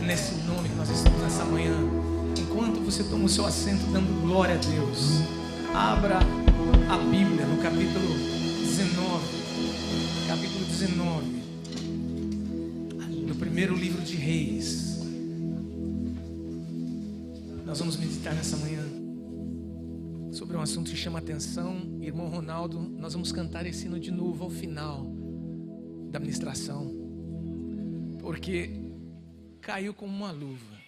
É nesse nome que nós estamos nessa manhã. Enquanto você toma o seu assento dando glória a Deus, abra a Bíblia no capítulo 19. Capítulo 19. No primeiro livro de Reis. Nós vamos meditar nessa manhã sobre um assunto que chama atenção. Irmão Ronaldo, nós vamos cantar esse hino de novo ao final da ministração, porque caiu como uma luva.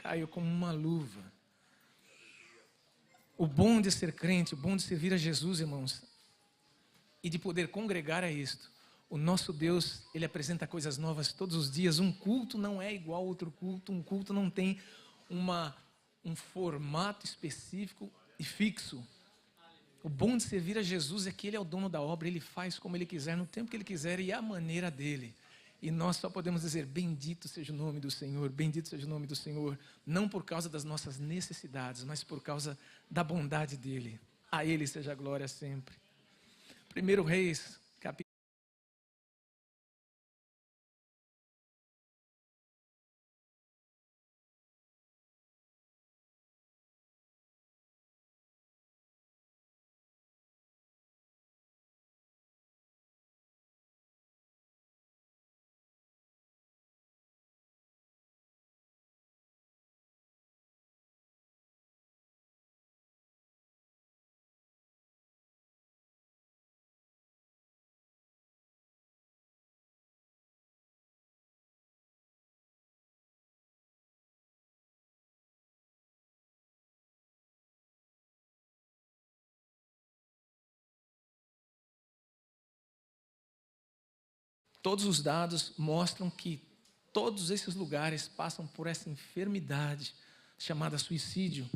Caiu como uma luva. O bom de ser crente, o bom de servir a Jesus, irmãos, e de poder congregar é isto. O nosso Deus, Ele apresenta coisas novas todos os dias. Um culto não é igual a outro culto. Um culto não tem um formato específico e fixo. O bom de servir a Jesus é que Ele é o dono da obra. Ele faz como Ele quiser, no tempo que Ele quiser e à maneira dEle. E nós só podemos dizer, bendito seja o nome do Senhor, bendito seja o nome do Senhor. Não por causa das nossas necessidades, mas por causa da bondade dEle. A Ele seja a glória sempre. 1 Reis, capítulo. Todos os dados mostram que todos esses lugares passam por essa enfermidade chamada suicídio.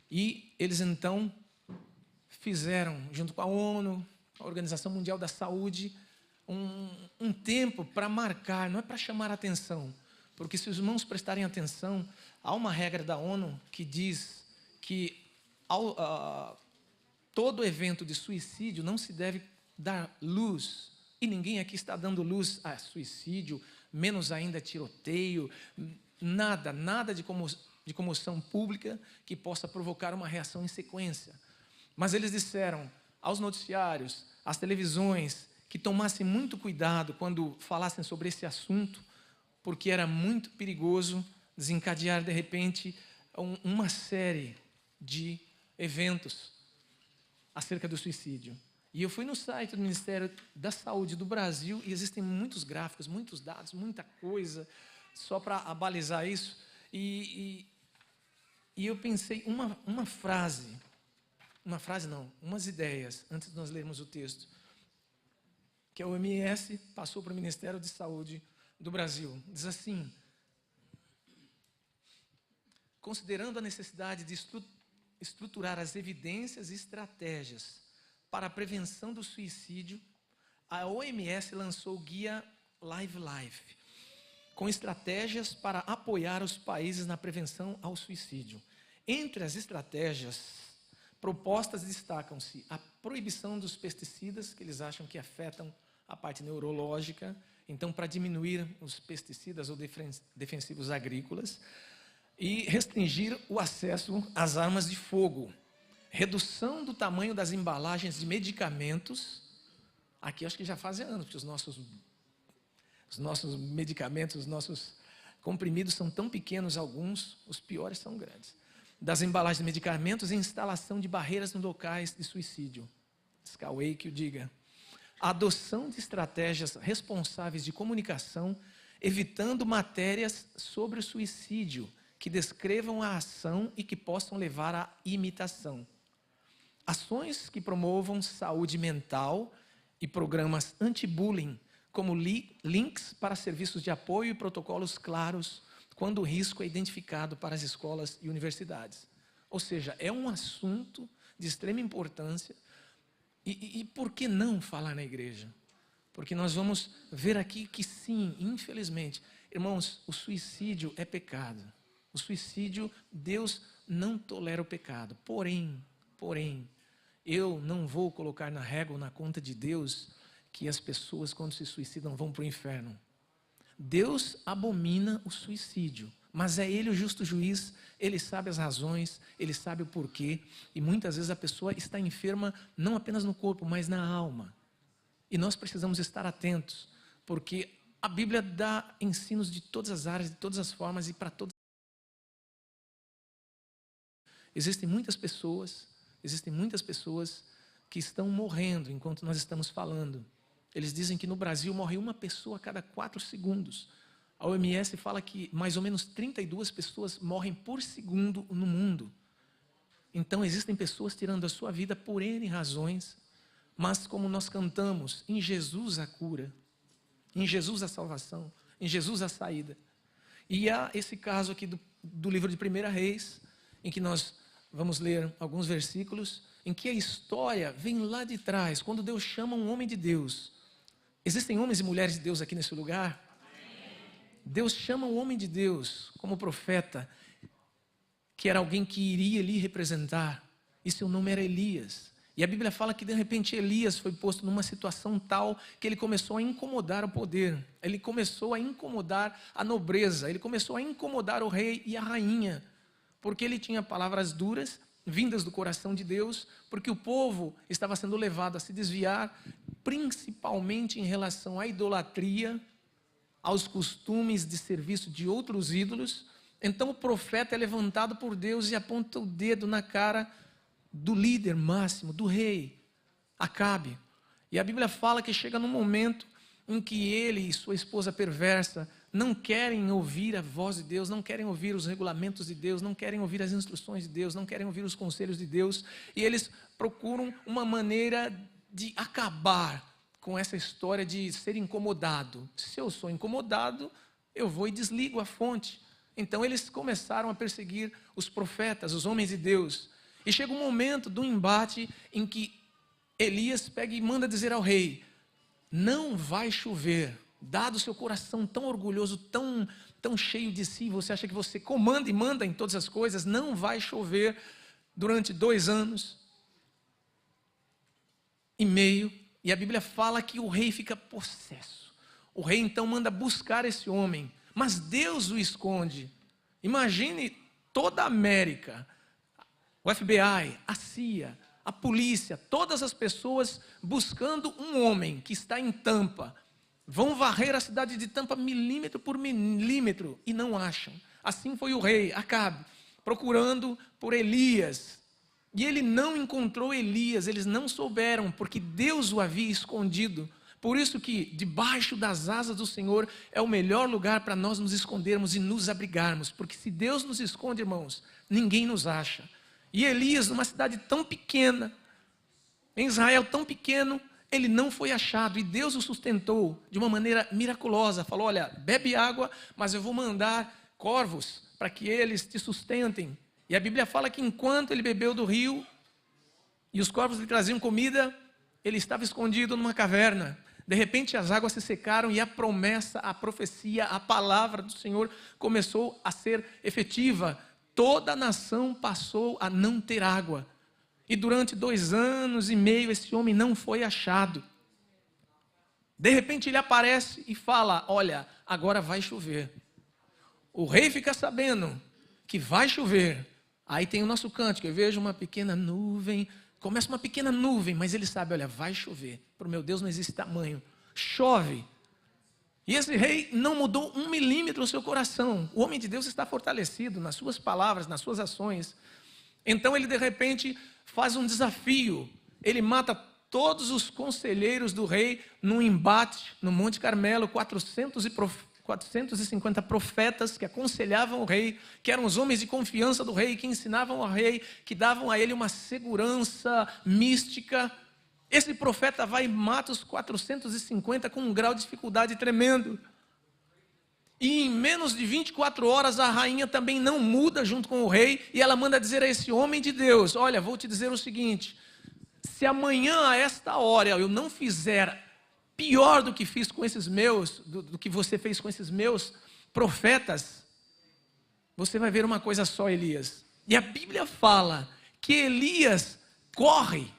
E eles então fizeram, junto com a ONU, a Organização Mundial da Saúde, um tempo para marcar, não é para chamar a atenção, porque se os irmãos prestarem atenção, há uma regra da ONU que diz que todo evento de suicídio não se deve dar luz. E ninguém aqui está dando luz a suicídio, menos ainda tiroteio, nada de comoção pública que possa provocar uma reação em sequência. Mas eles disseram aos noticiários, às televisões, que tomassem muito cuidado quando falassem sobre esse assunto, porque era muito perigoso desencadear de repente uma série de eventos acerca do suicídio. E eu fui no site do Ministério da Saúde do Brasil e existem muitos gráficos, muitos dados, muita coisa, só para abalizar isso. E eu pensei umas ideias, antes de nós lermos o texto, que a OMS passou para o Ministério de Saúde do Brasil. Diz assim: considerando a necessidade de estruturar as evidências e estratégias para a prevenção do suicídio, a OMS lançou o guia Live Life, com estratégias para apoiar os países na prevenção ao suicídio. Entre as estratégias propostas destacam-se a proibição dos pesticidas, que eles acham que afetam a parte neurológica, então para diminuir os pesticidas ou defensivos agrícolas, e restringir o acesso às armas de fogo. Redução do tamanho das embalagens de medicamentos. Aqui acho que já fazem anos, porque os nossos medicamentos, os nossos comprimidos são tão pequenos, alguns, os piores são grandes. Das embalagens de medicamentos e instalação de barreiras nos locais de suicídio. Scalway que o diga. A adoção de estratégias responsáveis de comunicação, evitando matérias sobre o suicídio, que descrevam a ação e que possam levar à imitação. Ações que promovam saúde mental e programas anti-bullying, como links para serviços de apoio e protocolos claros quando o risco é identificado para as escolas e universidades. Ou seja, é um assunto de extrema importância. E por que não falar na igreja? Porque nós vamos ver aqui que sim, infelizmente, irmãos, o suicídio é pecado. O suicídio, Deus não tolera o pecado. Porém, eu não vou colocar na régua, na conta de Deus, que as pessoas, quando se suicidam, vão para o inferno. Deus abomina o suicídio, mas é Ele o justo juiz, Ele sabe as razões, Ele sabe o porquê, e muitas vezes a pessoa está enferma não apenas no corpo, mas na alma. E nós precisamos estar atentos, porque a Bíblia dá ensinos de todas as áreas, de todas as formas e para todas. Existem muitas pessoas que estão morrendo enquanto nós estamos falando. Eles dizem que no Brasil morre uma pessoa a cada 4 segundos. A OMS fala que mais ou menos 32 pessoas morrem por segundo no mundo. Então existem pessoas tirando a sua vida por N razões, mas como nós cantamos, em Jesus a cura, em Jesus a salvação, em Jesus a saída. E há esse caso aqui do livro de 1 Reis, em que nós vamos ler alguns versículos, em que a história vem lá de trás, quando Deus chama um homem de Deus. Existem homens e mulheres de Deus aqui nesse lugar? Deus chama um homem de Deus como profeta, que era alguém que iria lhe representar, e seu nome era Elias. E a Bíblia fala que de repente Elias foi posto numa situação tal que ele começou a incomodar o poder, ele começou a incomodar a nobreza, ele começou a incomodar o rei e a rainha, porque ele tinha palavras duras, vindas do coração de Deus, porque o povo estava sendo levado a se desviar, principalmente em relação à idolatria, aos costumes de serviço de outros ídolos. Então o profeta é levantado por Deus e aponta o dedo na cara do líder máximo, do rei, Acabe. E a Bíblia fala que chega num momento em que ele e sua esposa perversa não querem ouvir a voz de Deus, não querem ouvir os regulamentos de Deus, não querem ouvir as instruções de Deus, não querem ouvir os conselhos de Deus, e eles procuram uma maneira de acabar com essa história de ser incomodado. Se eu sou incomodado, eu vou e desligo a fonte. Então eles começaram a perseguir os profetas, os homens de Deus. E chega um momento do embate em que Elias pega e manda dizer ao rei: não vai chover, dado o seu coração tão orgulhoso, tão cheio de si, você acha que você comanda e manda em todas as coisas, não vai chover durante 2 anos e meio. E a Bíblia fala que o rei fica possesso. O rei então manda buscar esse homem, mas Deus o esconde. Imagine toda a América, o FBI, a CIA, a polícia, todas as pessoas buscando um homem que está em Tampa. Vão varrer a cidade de Tampa milímetro por milímetro e não acham. Assim foi o rei Acabe, procurando por Elias. E ele não encontrou Elias, eles não souberam, porque Deus o havia escondido. Por isso que debaixo das asas do Senhor é o melhor lugar para nós nos escondermos e nos abrigarmos. Porque se Deus nos esconde, irmãos, ninguém nos acha. E Elias, numa cidade tão pequena, em Israel tão pequeno, ele não foi achado. E Deus o sustentou de uma maneira miraculosa. Falou: olha, bebe água, mas eu vou mandar corvos para que eles te sustentem. E a Bíblia fala que enquanto ele bebeu do rio e os corvos lhe traziam comida, ele estava escondido numa caverna. De repente as águas se secaram e a promessa, a profecia, a palavra do Senhor começou a ser efetiva. Toda a nação passou a não ter água. E durante 2 anos e meio esse homem não foi achado. De repente ele aparece e fala: olha, agora vai chover. O rei fica sabendo que vai chover. Aí tem o nosso cântico: eu vejo uma pequena nuvem. Começa uma pequena nuvem, mas ele sabe: olha, vai chover. Para o meu Deus não existe tamanho. Chove. E esse rei não mudou 1 milímetro o seu coração. O homem de Deus está fortalecido nas suas palavras, nas suas ações. Então ele de repente faz um desafio. Ele mata todos os conselheiros do rei num embate no Monte Carmelo. 450 profetas que aconselhavam o rei, que eram os homens de confiança do rei, que ensinavam ao rei, que davam a ele uma segurança mística. Esse profeta vai e mata os 450 com um grau de dificuldade tremendo. E em menos de 24 horas a rainha também não muda junto com o rei, e ela manda dizer a esse homem de Deus: olha, vou te dizer o seguinte, se amanhã a esta hora eu não fizer pior do que fiz com esses meus, do que você fez com esses meus profetas, você vai ver uma coisa só, Elias. E a Bíblia fala que Elias corre,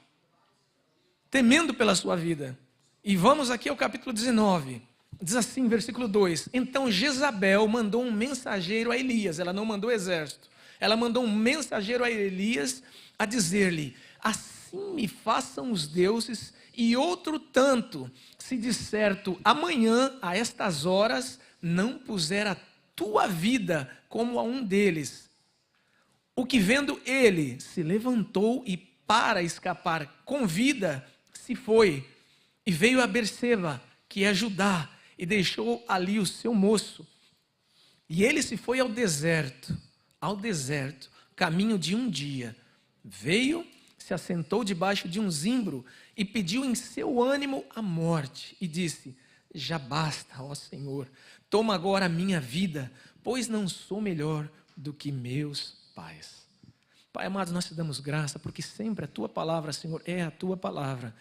temendo pela sua vida. E vamos aqui ao capítulo 19. Diz assim, versículo 2: Então Jezabel mandou um mensageiro a Elias, ela não mandou exército, ela mandou um mensageiro a Elias a dizer-lhe: assim me façam os deuses, e outro tanto, se de certo amanhã, a estas horas, não puser a tua vida como a um deles. O que vendo ele se levantou e para escapar com vida se foi, e veio a Berseba, que é Judá, e deixou ali o seu moço. E ele se foi ao deserto, caminho de um dia. Veio, se assentou debaixo de um zimbro e pediu em seu ânimo a morte. E disse: já basta, ó Senhor, toma agora a minha vida, pois não sou melhor do que meus pais. Pai amado, nós te damos graça, porque sempre a tua palavra, Senhor, é a tua palavra.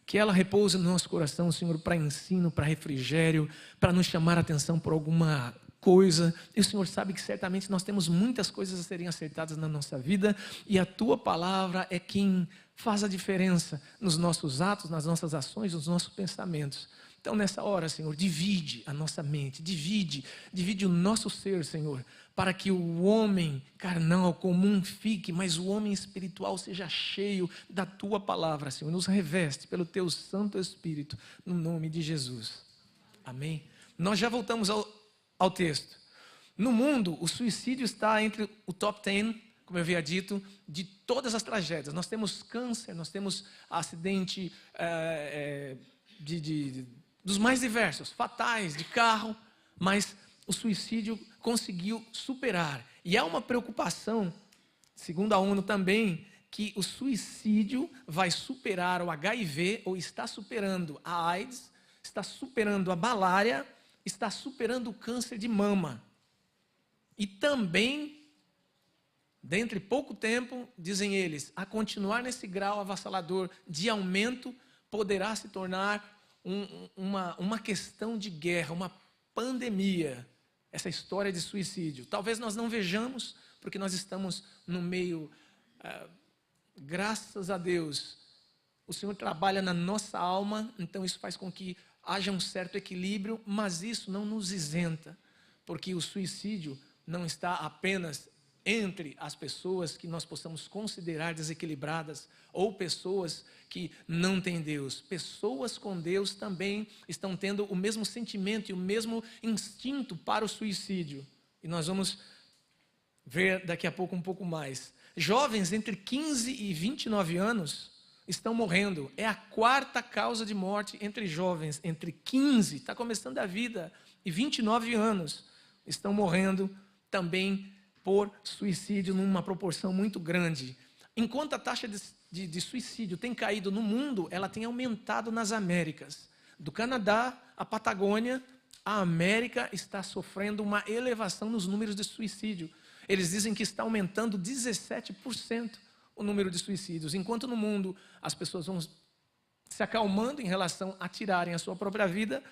Que ela repouse no nosso coração, Senhor, para ensino, para refrigério, para nos chamar a atenção por alguma coisa. E o Senhor sabe que certamente nós temos muitas coisas a serem acertadas na nossa vida, e a tua palavra é quem faz a diferença nos nossos atos, nas nossas ações, nos nossos pensamentos. Então, nessa hora, Senhor, divide a nossa mente, divide o nosso ser, Senhor, para que o homem carnal, comum fique, mas o homem espiritual seja cheio da Tua palavra, Senhor. Nos reveste pelo Teu Santo Espírito, no nome de Jesus. Amém? Nós já voltamos ao texto. No mundo, o suicídio está entre o top 10, como eu havia dito, de todas as tragédias. Nós temos câncer, nós temos acidente dos mais diversos, fatais, de carro, mas o suicídio conseguiu superar. E há uma preocupação, segundo a ONU também, que o suicídio vai superar o HIV, ou está superando a AIDS, está superando a malária, está superando o câncer de mama. E também, dentro de pouco tempo, dizem eles, a continuar nesse grau avassalador de aumento, poderá se tornar uma questão de guerra, uma pandemia, essa história de suicídio. Talvez nós não vejamos, porque nós estamos no meio, graças a Deus, o Senhor trabalha na nossa alma, então isso faz com que haja um certo equilíbrio, mas isso não nos isenta, porque o suicídio não está apenas entre as pessoas que nós possamos considerar desequilibradas ou pessoas que não têm Deus. Pessoas com Deus também estão tendo o mesmo sentimento e o mesmo instinto para o suicídio. E nós vamos ver daqui a pouco um pouco mais. Jovens entre 15 e 29 anos estão morrendo. É a quarta causa de morte entre jovens entre 15, está começando a vida, e 29 anos estão morrendo também por suicídio numa proporção muito grande. Enquanto a taxa de suicídio tem caído no mundo, ela tem aumentado nas Américas. Do Canadá à Patagônia, a América está sofrendo uma elevação nos números de suicídio. Eles dizem que está aumentando 17% o número de suicídios. Enquanto no mundo as pessoas vão se acalmando em relação a tirarem a sua própria vida,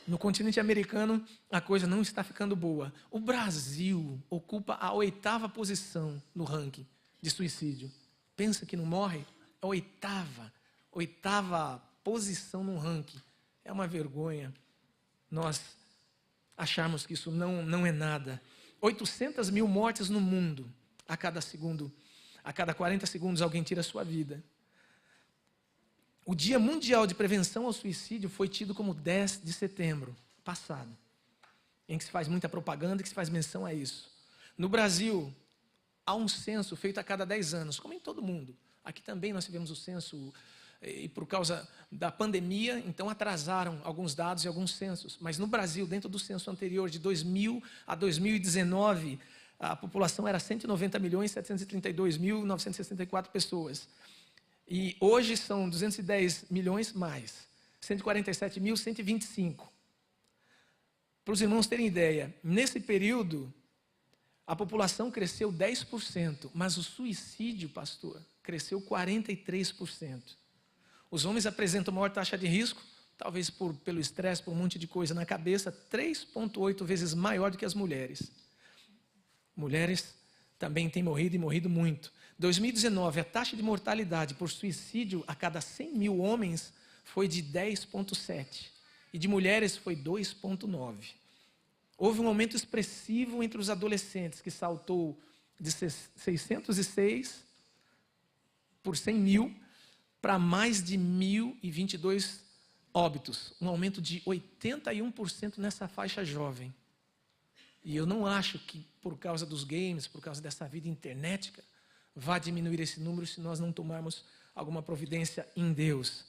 no continente americano, a coisa não está ficando boa. O Brasil ocupa a 8ª posição no ranking de suicídio. Pensa que não morre? É a 8ª posição no ranking. É uma vergonha nós acharmos que isso não é nada. 800 mil mortes no mundo. A cada 40 segundos alguém tira a sua vida. O Dia Mundial de Prevenção ao Suicídio foi tido como 10 de setembro passado, em que se faz muita propaganda e que se faz menção a isso. No Brasil, há um censo feito a cada 10 anos, como em todo mundo. Aqui também nós tivemos o censo, e por causa da pandemia, então atrasaram alguns dados e alguns censos. Mas no Brasil, dentro do censo anterior, de 2000 a 2019, a população era 190.732.964 pessoas. E hoje são 210 milhões mais, 147.125. Para os irmãos terem ideia, nesse período, a população cresceu 10%, mas o suicídio, pastor, cresceu 43%. Os homens apresentam maior taxa de risco, talvez pelo estresse, por um monte de coisa na cabeça, 3,8 vezes maior do que as mulheres. Mulheres também têm morrido e morrido muito. 2019, a taxa de mortalidade por suicídio a cada 100 mil homens foi de 10,7. e de mulheres foi 2,9. Houve um aumento expressivo entre os adolescentes, que saltou de 606 por 100 mil para mais de 1.022 óbitos. Um aumento de 81% nessa faixa jovem. E eu não acho que por causa dos games, por causa dessa vida internética, vá diminuir esse número se nós não tomarmos alguma providência em Deus.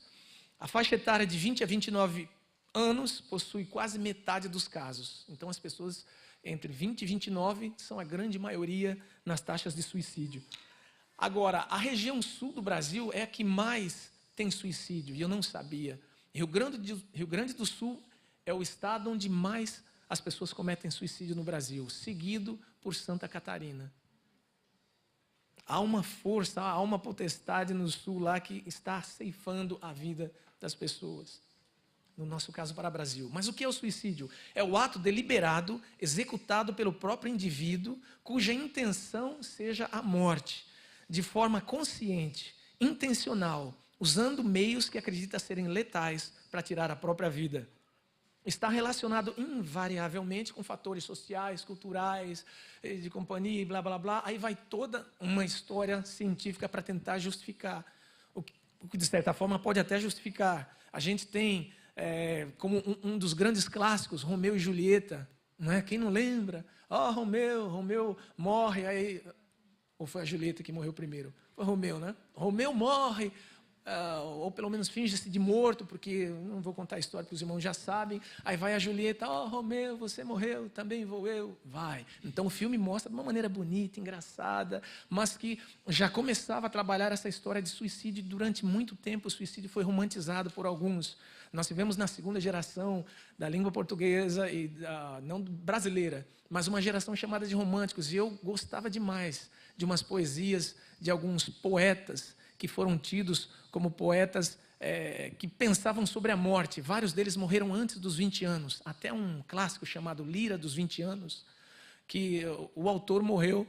A faixa etária de 20 a 29 anos possui quase metade dos casos. Então, as pessoas entre 20 e 29 são a grande maioria nas taxas de suicídio. Agora, a região sul do Brasil é a que mais tem suicídio, e eu não sabia. Rio Grande do Sul é o estado onde mais as pessoas cometem suicídio no Brasil, seguido por Santa Catarina. Há uma força, há uma potestade no sul lá que está ceifando a vida das pessoas. No nosso caso, para o Brasil. Mas o que é o suicídio? É o ato deliberado, executado pelo próprio indivíduo, cuja intenção seja a morte, de forma consciente, intencional, usando meios que acredita serem letais para tirar a própria vida. Está relacionado invariavelmente com fatores sociais, culturais, de companhia, blá, blá, blá. Aí vai toda uma história científica para tentar justificar. O que, de certa forma, pode até justificar. A gente tem, como um dos grandes clássicos, Romeu e Julieta. Não é? Quem não lembra? Romeu morre, aí... Ou foi a Julieta que morreu primeiro? Foi Romeu, né? Romeu morre... ou pelo menos finge-se de morto, porque não vou contar a história, porque os irmãos já sabem. Aí vai a Julieta, Romeu, você morreu, também vou eu. Vai. Então o filme mostra de uma maneira bonita, engraçada, mas que já começava a trabalhar essa história de suicídio. Durante muito tempo o suicídio foi romantizado por alguns. Nós tivemos na segunda geração da língua portuguesa, e não brasileira, mas uma geração chamada de românticos. E eu gostava demais de umas poesias de alguns poetas que foram tidos como poetas que pensavam sobre a morte. Vários deles morreram antes dos 20 anos. Até um clássico chamado Lira dos 20 anos, que o autor morreu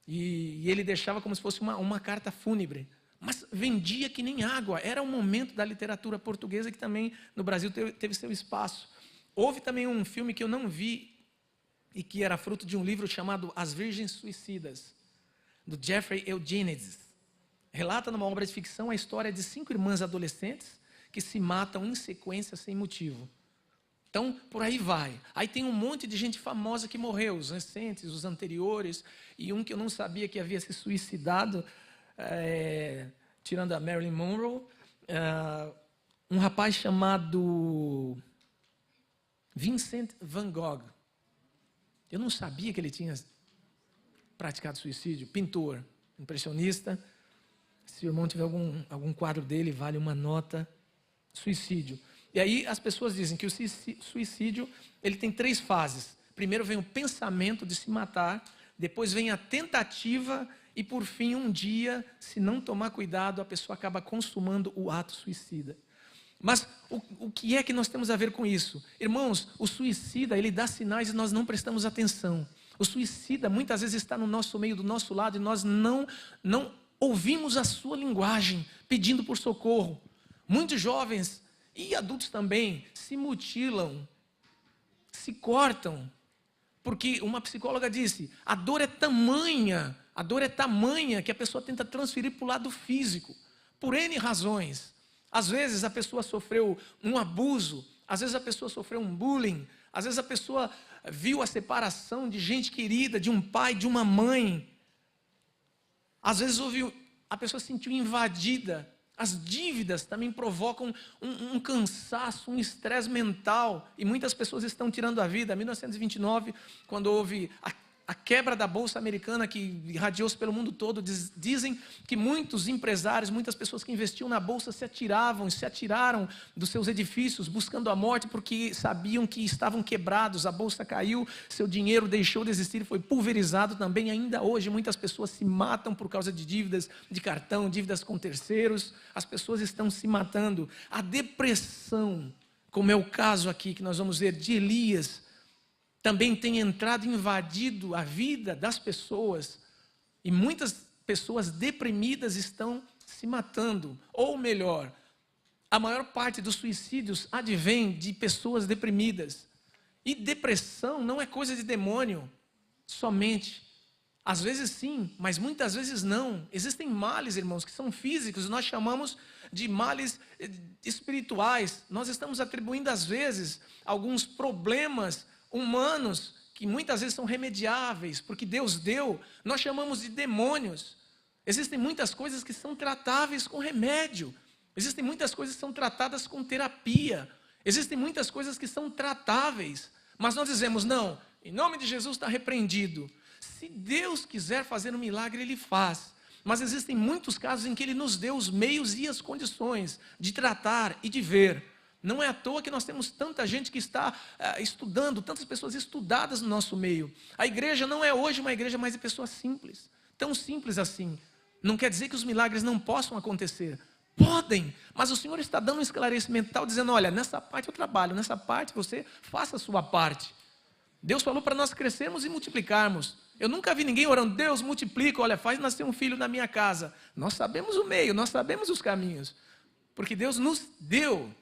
e ele deixava como se fosse uma carta fúnebre. Mas vendia que nem água. Era um momento da literatura portuguesa que também no Brasil teve seu espaço. Houve também um filme que eu não vi e que era fruto de um livro chamado As Virgens Suicidas, do Jeffrey Eugenides. Relata numa obra de ficção a história de 5 irmãs adolescentes que se matam em sequência sem motivo. Então, por aí vai. Aí tem um monte de gente famosa que morreu, os recentes, os anteriores, e um que eu não sabia que havia se suicidado, tirando a Marilyn Monroe, um rapaz chamado Vincent van Gogh. Eu não sabia que ele tinha praticado suicídio. Pintor, impressionista. Se o irmão tiver algum quadro dele, vale uma nota. Suicídio. E aí as pessoas dizem que o suicídio ele tem 3 fases. Primeiro vem o pensamento de se matar, depois vem a tentativa e por fim um dia, se não tomar cuidado, a pessoa acaba consumando o ato suicida. Mas o que é que nós temos a ver com isso? Irmãos, o suicida ele dá sinais e nós não prestamos atenção. O suicida muitas vezes está no nosso meio, do nosso lado, e nós não ouvimos a sua linguagem pedindo por socorro. Muitos jovens e adultos também se mutilam, se cortam, porque uma psicóloga disse, a dor é tamanha que a pessoa tenta transferir para o lado físico, por N razões. Às vezes a pessoa sofreu um abuso, às vezes a pessoa sofreu um bullying, às vezes a pessoa viu a separação de gente querida, de um pai, de uma mãe. Às vezes a pessoa se sentiu invadida. As dívidas também provocam um cansaço, um estresse mental. E muitas pessoas estão tirando a vida. Em 1929, quando houve a quebra da Bolsa Americana, que irradiou-se pelo mundo todo, dizem que muitos empresários, muitas pessoas que investiam na Bolsa se atiraram dos seus edifícios buscando a morte porque sabiam que estavam quebrados, a Bolsa caiu, seu dinheiro deixou de existir, foi pulverizado também. Ainda hoje muitas pessoas se matam por causa de dívidas de cartão, dívidas com terceiros, as pessoas estão se matando. A depressão, como é o caso aqui que nós vamos ver de Elias, também tem entrado e invadido a vida das pessoas. E muitas pessoas deprimidas estão se matando. Ou melhor, a maior parte dos suicídios advém de pessoas deprimidas. E depressão não é coisa de demônio somente. Às vezes sim, mas muitas vezes não. Existem males, irmãos, que são físicos, nós chamamos de males espirituais. Nós estamos atribuindo, às vezes, alguns problemas humanos, que muitas vezes são remediáveis, porque Deus deu, nós chamamos de demônios. Existem muitas coisas que são tratáveis com remédio. Existem muitas coisas que são tratadas com terapia. Existem muitas coisas que são tratáveis. Mas nós dizemos, não, em nome de Jesus está repreendido. Se Deus quiser fazer um milagre, Ele faz. Mas existem muitos casos em que Ele nos deu os meios e as condições de tratar e de ver. Não é à toa que nós temos tanta gente que está estudando, tantas pessoas estudadas no nosso meio. A igreja não é hoje uma igreja mais de pessoas simples. Tão simples assim. Não quer dizer que os milagres não possam acontecer. Podem, mas o Senhor está dando um esclarecimento tal, dizendo, olha, nessa parte eu trabalho, nessa parte você faça a sua parte. Deus falou para nós crescermos e multiplicarmos. Eu nunca vi ninguém orando, Deus multiplica, olha, faz nascer um filho na minha casa. Nós sabemos o meio, nós sabemos os caminhos. Porque Deus nos deu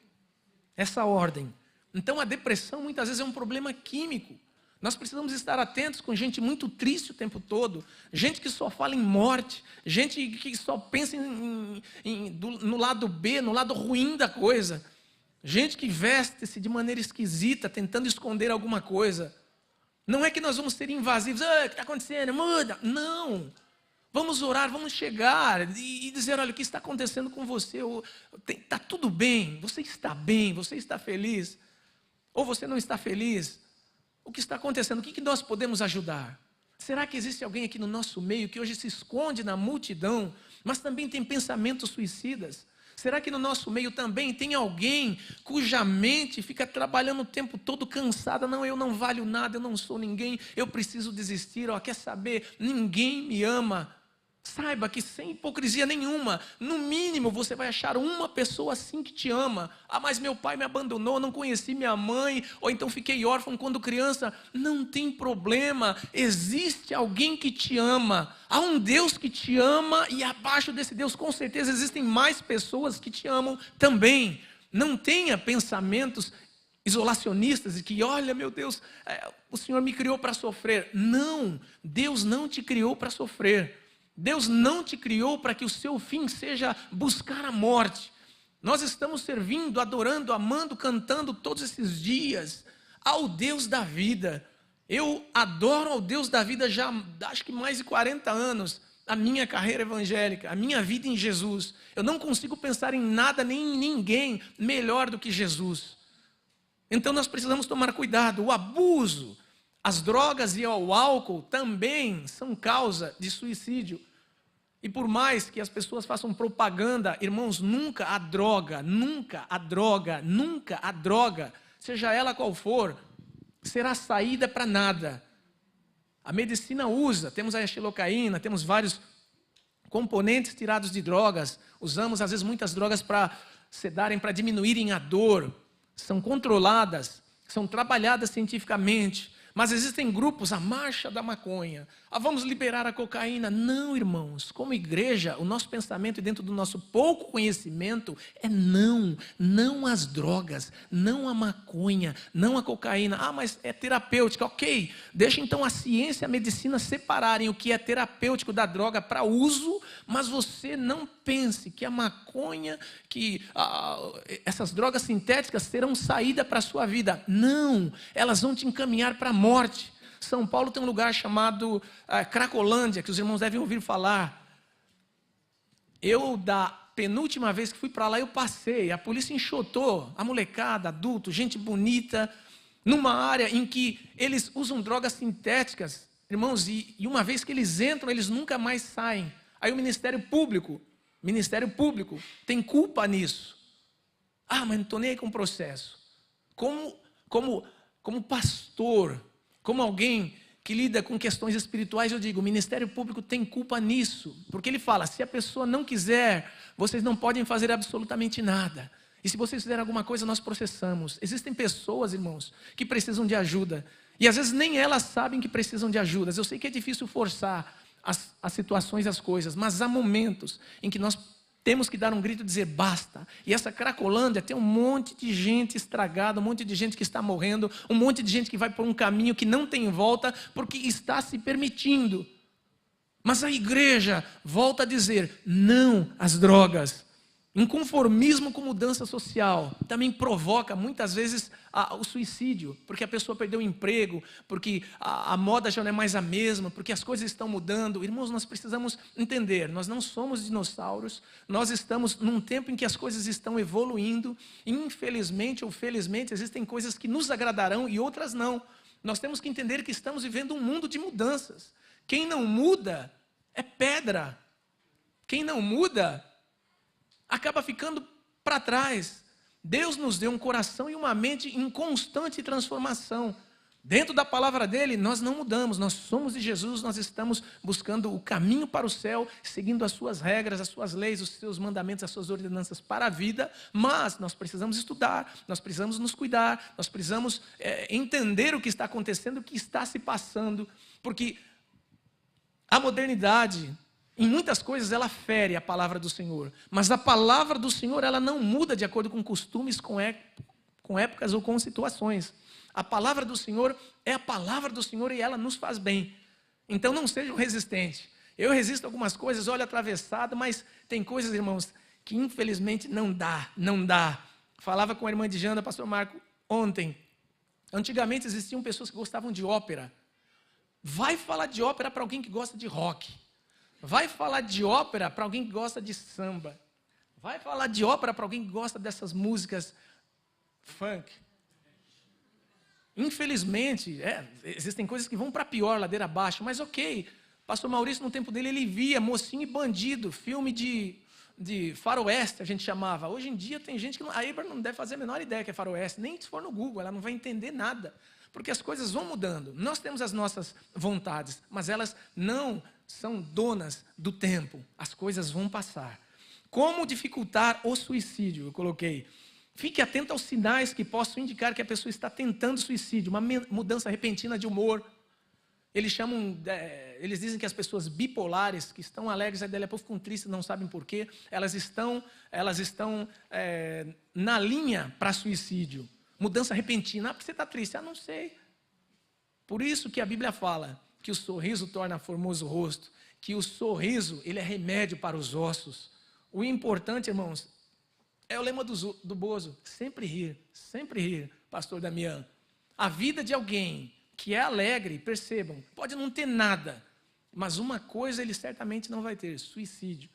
essa ordem. Então a depressão muitas vezes é um problema químico. Nós precisamos estar atentos com gente muito triste o tempo todo, gente que só fala em morte, gente que só pensa no lado B, no lado ruim da coisa, gente que veste-se de maneira esquisita, tentando esconder alguma coisa. Não é que nós vamos ser invasivos, o que está acontecendo? Muda. Não. Vamos orar, vamos chegar e dizer, olha, o que está acontecendo com você? Está tudo bem, você está feliz? Ou você não está feliz? O que está acontecendo? O que nós podemos ajudar? Será que existe alguém aqui no nosso meio que hoje se esconde na multidão, mas também tem pensamentos suicidas? Será que no nosso meio também tem alguém cuja mente fica trabalhando o tempo todo cansada? Não, eu não valho nada, eu não sou ninguém, eu preciso desistir. Quer saber? Ninguém me ama. Saiba que sem hipocrisia nenhuma, no mínimo você vai achar uma pessoa assim que te ama. Mas meu pai me abandonou, não conheci minha mãe, ou então fiquei órfão quando criança. Não tem problema, existe alguém que te ama. Há um Deus que te ama e abaixo desse Deus com certeza existem mais pessoas que te amam também. Não tenha pensamentos isolacionistas e que, olha meu Deus, o Senhor me criou para sofrer. Não, Deus não te criou para sofrer. Deus não te criou para que o seu fim seja buscar a morte. Nós estamos servindo, adorando, amando, cantando todos esses dias ao Deus da vida. Eu adoro ao Deus da vida já, acho que mais de 40 anos, a minha carreira evangélica, a minha vida em Jesus. Eu não consigo pensar em nada nem em ninguém melhor do que Jesus. Então nós precisamos tomar cuidado. O abuso, as drogas e o álcool também são causa de suicídio. E por mais que as pessoas façam propaganda, irmãos, nunca a droga, seja ela qual for, será saída para nada. A medicina usa, temos a estilocaína, temos vários componentes tirados de drogas, usamos às vezes muitas drogas para sedarem, para diminuírem a dor, são controladas, são trabalhadas cientificamente. Mas existem grupos, a marcha da maconha, vamos liberar a cocaína. Não, irmãos, como igreja, o nosso pensamento dentro do nosso pouco conhecimento é não às drogas, não à maconha, não à cocaína. Mas é terapêutica, ok, deixa então a ciência e a medicina separarem o que é terapêutico da droga para uso, mas você não pense que a maconha, que essas drogas sintéticas serão saída para a sua vida. Não, elas vão te encaminhar para a morte. São Paulo tem um lugar chamado Cracolândia, que os irmãos devem ouvir falar. Eu, da penúltima vez que fui para lá, eu passei, a polícia enxotou, a molecada, adulto, gente bonita, numa área em que eles usam drogas sintéticas, irmãos, e uma vez que eles entram, eles nunca mais saem. Aí o Ministério Público tem culpa nisso. Mas não estou nem aí com o processo. Como pastor, como alguém que lida com questões espirituais, eu digo, o Ministério Público tem culpa nisso. Porque ele fala, se a pessoa não quiser, vocês não podem fazer absolutamente nada. E se vocês fizerem alguma coisa, nós processamos. Existem pessoas, irmãos, que precisam de ajuda. E às vezes nem elas sabem que precisam de ajuda. Eu sei que é difícil forçar as situações, as coisas, mas há momentos em que nós Temos que dar um grito e dizer basta. E essa Cracolândia tem um monte de gente estragada, um monte de gente que está morrendo, um monte de gente que vai por um caminho que não tem volta, porque está se permitindo. Mas a igreja volta a dizer não às drogas. Inconformismo com mudança social também provoca muitas vezes o suicídio, porque a pessoa perdeu o emprego, porque a moda já não é mais a mesma, porque as coisas estão mudando. Irmãos, nós precisamos entender, nós não somos dinossauros, nós estamos num tempo em que as coisas estão evoluindo. Infelizmente ou felizmente existem coisas que nos agradarão e outras não. Nós temos que entender que estamos vivendo um mundo de mudanças. Quem não muda é pedra. Quem não muda acaba ficando para trás. Deus nos deu um coração e uma mente em constante transformação. Dentro da palavra dele, nós não mudamos, nós somos de Jesus, nós estamos buscando o caminho para o céu, seguindo as suas regras, as suas leis, os seus mandamentos, as suas ordenanças para a vida, mas nós precisamos estudar, nós precisamos nos cuidar, nós precisamos entender o que está acontecendo, o que está se passando, porque a modernidade, em muitas coisas ela fere a palavra do Senhor, mas a palavra do Senhor ela não muda de acordo com costumes, com épocas ou com situações. A palavra do Senhor é a palavra do Senhor e ela nos faz bem. Então não seja um resistente. Eu resisto a algumas coisas, olho atravessado, mas tem coisas, irmãos, que infelizmente não dá. Falava com a irmã de Janda, pastor Marco, ontem. Antigamente existiam pessoas que gostavam de ópera. Vai falar de ópera para alguém que gosta de rock. Vai falar de ópera para alguém que gosta de samba. Vai falar de ópera para alguém que gosta dessas músicas funk. Infelizmente, existem coisas que vão para pior, ladeira abaixo, mas ok. Pastor Maurício, no tempo dele, ele via Mocinho e Bandido, filme de faroeste, a gente chamava. Hoje em dia tem gente que a Eber não deve fazer a menor ideia que é faroeste, nem se for no Google, ela não vai entender nada. Porque as coisas vão mudando. Nós temos as nossas vontades, mas elas não são donas do tempo. As coisas vão passar. Como dificultar o suicídio? Eu coloquei. Fique atento aos sinais que possam indicar que a pessoa está tentando suicídio. Uma mudança repentina de humor. Eles dizem que as pessoas bipolares, que estão alegres, aí dali a pouco ficam tristes, não sabem porquê. Elas estão na linha para suicídio. Mudança repentina. Porque você está triste? Não sei. Por isso que a Bíblia fala que o sorriso torna formoso o rosto, que o sorriso ele é remédio para os ossos. O importante, irmãos, é o lema do Bozo, sempre rir, pastor Damião. A vida de alguém que é alegre, percebam, pode não ter nada, mas uma coisa ele certamente não vai ter, suicídio.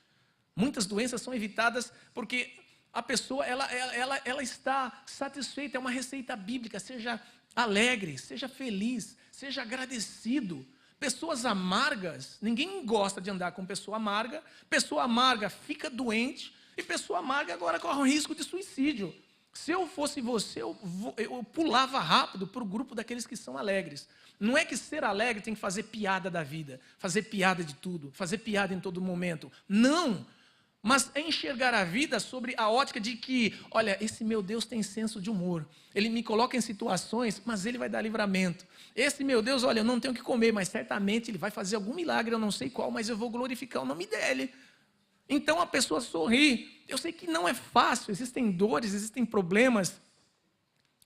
Muitas doenças são evitadas porque a pessoa ela está satisfeita, é uma receita bíblica, seja alegre, seja feliz, seja agradecido. Pessoas amargas, ninguém gosta de andar com pessoa amarga fica doente, e pessoa amarga agora corre o risco de suicídio. Se eu fosse você, eu pulava rápido para o grupo daqueles que são alegres. Não é que ser alegre tem que fazer piada da vida, fazer piada de tudo, fazer piada em todo momento. Não! Mas é enxergar a vida sobre a ótica de que, olha, esse meu Deus tem senso de humor. Ele me coloca em situações, mas Ele vai dar livramento. Esse meu Deus, olha, eu não tenho o que comer, mas certamente Ele vai fazer algum milagre, eu não sei qual, mas eu vou glorificar o nome dEle. Então a pessoa sorri. Eu sei que não é fácil, existem dores, existem problemas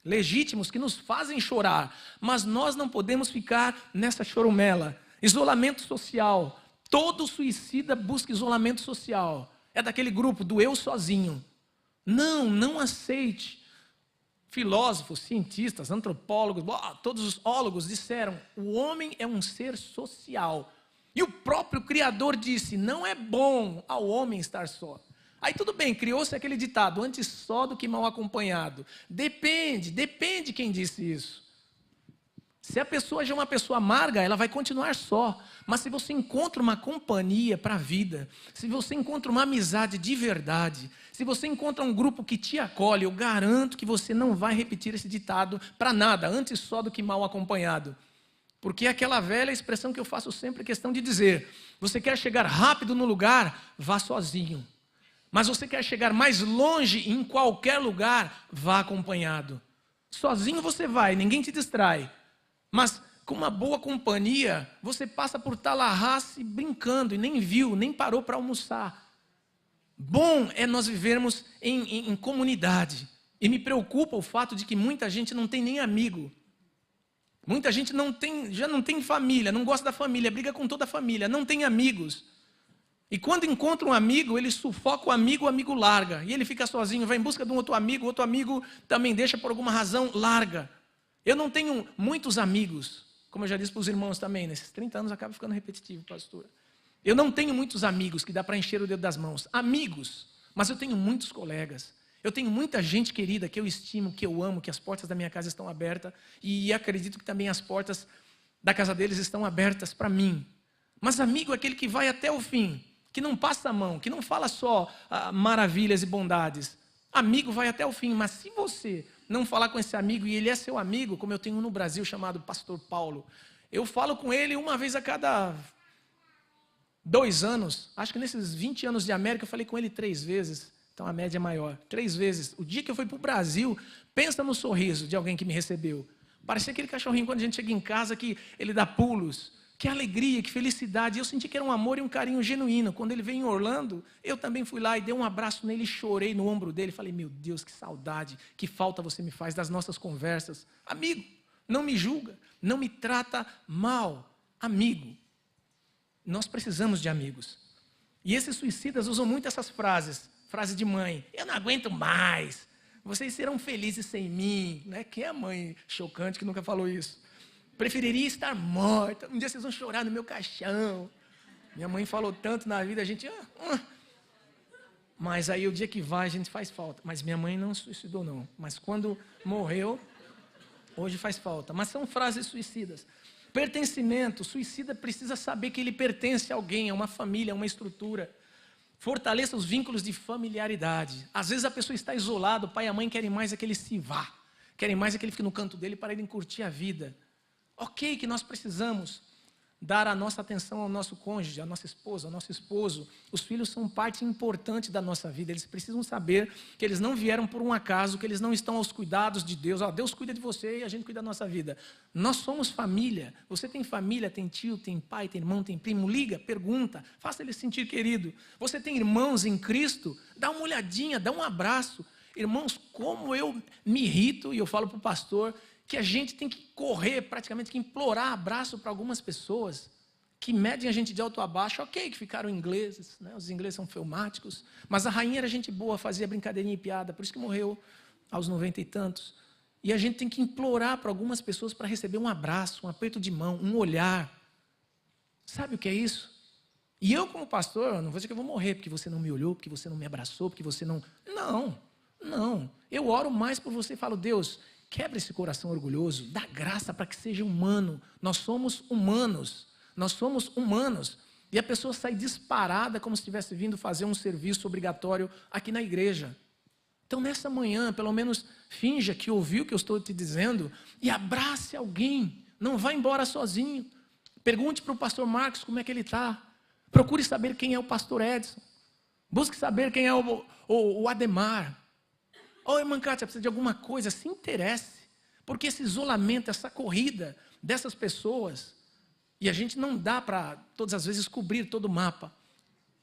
legítimos que nos fazem chorar, mas nós não podemos ficar nessa choromela. Isolamento social. Todo suicida busca isolamento social. É daquele grupo do eu sozinho. Não aceite. Filósofos, cientistas, antropólogos, todos os ólogos disseram: o homem é um ser social. E o próprio Criador disse: não é bom ao homem estar só. Aí tudo bem, criou-se aquele ditado: antes só do que mal acompanhado. Depende quem disse isso. Se a pessoa já é uma pessoa amarga, ela vai continuar só. Mas se você encontra uma companhia para a vida, se você encontra uma amizade de verdade, se você encontra um grupo que te acolhe, eu garanto que você não vai repetir esse ditado para nada, antes só do que mal acompanhado. Porque é aquela velha expressão que eu faço sempre questão de dizer: você quer chegar rápido no lugar, vá sozinho. Mas você quer chegar mais longe em qualquer lugar, vá acompanhado. Sozinho você vai, ninguém te distrai. Mas com uma boa companhia, você passa por Tallahassee brincando e nem viu, nem parou para almoçar. Bom é nós vivermos em comunidade. E me preocupa o fato de que muita gente não tem nem amigo. Muita gente já não tem família, não gosta da família, briga com toda a família, não tem amigos. E quando encontra um amigo, ele sufoca o amigo larga. E ele fica sozinho, vai em busca de um outro amigo também deixa por alguma razão, larga. Eu não tenho muitos amigos, como eu já disse para os irmãos também, nesses 30 anos acaba ficando repetitivo, pastor. Eu não tenho muitos amigos que dá para encher o dedo das mãos. Amigos, mas eu tenho muitos colegas. Eu tenho muita gente querida que eu estimo, que eu amo, que as portas da minha casa estão abertas. E acredito que também as portas da casa deles estão abertas para mim. Mas amigo é aquele que vai até o fim, que não passa a mão, que não fala só maravilhas e bondades. Amigo vai até o fim, mas se você não falar com esse amigo e ele é seu amigo, como eu tenho um no Brasil chamado Pastor Paulo, eu falo com ele uma vez a cada 2 anos. Acho que nesses 20 anos de América eu falei com ele 3 vezes. Então a média é maior. 3 vezes. O dia que eu fui para o Brasil, pensa no sorriso de alguém que me recebeu. Parecia aquele cachorrinho quando a gente chega em casa que ele dá pulos. Que alegria, que felicidade. Eu senti que era um amor e um carinho genuíno. Quando ele veio em Orlando, eu também fui lá e dei um abraço nele, chorei no ombro dele. Falei, meu Deus, que saudade, que falta você me faz das nossas conversas. Amigo, não me julga, não me trata mal. Amigo. Nós precisamos de amigos. E esses suicidas usam muito essas frases. Frase de mãe, eu não aguento mais. Vocês serão felizes sem mim. Né? Quem é a mãe chocante que nunca falou isso? Preferiria estar morta. Um dia vocês vão chorar no meu caixão. Minha mãe falou tanto na vida, a gente... Mas aí o dia que vai, a gente faz falta. Mas minha mãe não se suicidou, não. Mas quando morreu, hoje faz falta. Mas são frases suicidas. Pertencimento. O suicida precisa saber que ele pertence a alguém, a uma família, a uma estrutura. Fortaleça os vínculos de familiaridade. Às vezes a pessoa está isolada, o pai e a mãe querem mais é que ele se vá. Querem mais é que ele fique no canto dele para ele curtir a vida. Ok, que nós precisamos dar a nossa atenção ao nosso cônjuge, à nossa esposa, ao nosso esposo. Os filhos são parte importante da nossa vida. Eles precisam saber que eles não vieram por um acaso, que eles não estão aos cuidados de Deus. Deus cuida de você e a gente cuida da nossa vida. Nós somos família. Você tem família, tem tio, tem pai, tem irmão, tem primo. Liga, pergunta, faça ele se sentir querido. Você tem irmãos em Cristo? Dá uma olhadinha, dá um abraço. Irmãos, como eu me irrito, e eu falo para o pastor, que a gente tem que correr, praticamente que implorar abraço para algumas pessoas que medem a gente de alto a baixo. Ok, que ficaram ingleses, né? Os ingleses são fleumáticos, mas a rainha era gente boa, fazia brincadeirinha e piada, por isso que morreu aos 90 e tantos. E a gente tem que implorar para algumas pessoas para receber um abraço, um aperto de mão, um olhar. Sabe o que é isso? E eu como pastor, não vou dizer que eu vou morrer porque você não me olhou, porque você não me abraçou, porque você não... Não. Eu oro mais por você e falo, Deus... Quebra esse coração orgulhoso, dá graça para que seja humano. Nós somos humanos. E a pessoa sai disparada como se estivesse vindo fazer um serviço obrigatório aqui na igreja. Então, nessa manhã, pelo menos finja que ouviu o que eu estou te dizendo e abrace alguém. Não vá embora sozinho. Pergunte para o pastor Marcos como é que ele está. Procure saber quem é o pastor Edson. Busque saber quem é o Ademar. Irmã Kátia, precisa de alguma coisa, se interesse. Porque esse isolamento, essa corrida dessas pessoas, e a gente não dá para, todas as vezes, cobrir todo o mapa.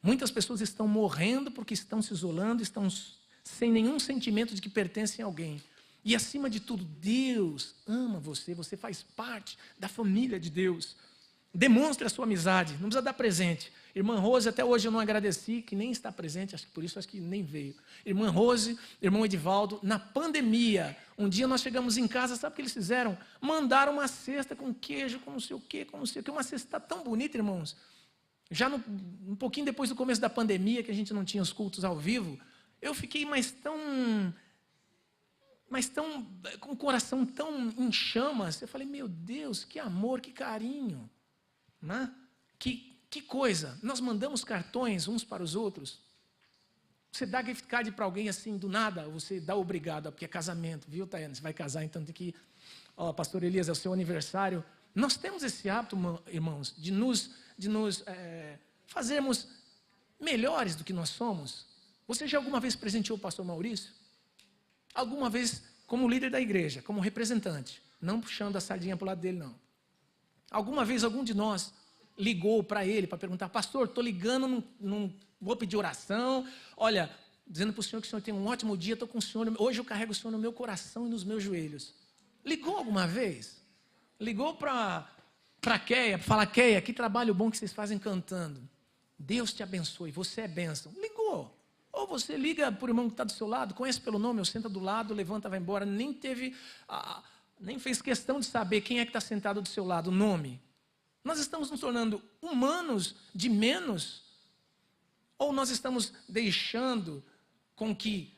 Muitas pessoas estão morrendo porque estão se isolando, estão sem nenhum sentimento de que pertencem a alguém. E, acima de tudo, Deus ama você, você faz parte da família de Deus. Demonstre a sua amizade, não precisa dar presente. Irmã Rose, até hoje eu não agradeci, que nem está presente, por isso acho que nem veio. Irmã Rose, irmão Edivaldo, na pandemia, um dia nós chegamos em casa, sabe o que eles fizeram? Mandaram uma cesta com queijo, com não sei o quê, uma cesta tão bonita, irmãos. Já um pouquinho depois do começo da pandemia, que a gente não tinha os cultos ao vivo, eu fiquei com o coração tão em chamas. Eu falei, meu Deus, que amor, que carinho. Né? Que coisa, nós mandamos cartões uns para os outros. Você dá gift card para alguém assim, do nada, você dá obrigado, porque é casamento, viu, Tayane? Você vai casar, então tem que... pastor Elias, é o seu aniversário. Nós temos esse hábito, irmãos, de nos fazermos melhores do que nós somos. Você já alguma vez presenteou o pastor Maurício? Alguma vez, como líder da igreja, como representante, não puxando a sardinha para o lado dele, não. Alguma vez, algum de nós ligou para ele para perguntar: pastor, estou ligando, não vou pedir oração, olha, dizendo para o senhor que o senhor tem um ótimo dia, estou com o senhor, hoje eu carrego o senhor no meu coração e nos meus joelhos. Ligou alguma vez? Ligou para Keia, para falar: Keia, que trabalho bom que vocês fazem cantando. Deus te abençoe, você é bênção. Ligou. Ou você liga para o irmão que está do seu lado, conhece pelo nome, ou senta do lado, levanta, vai embora, nem fez questão de saber quem é que está sentado do seu lado, o nome. Nós estamos nos tornando humanos de menos? Ou nós estamos deixando com que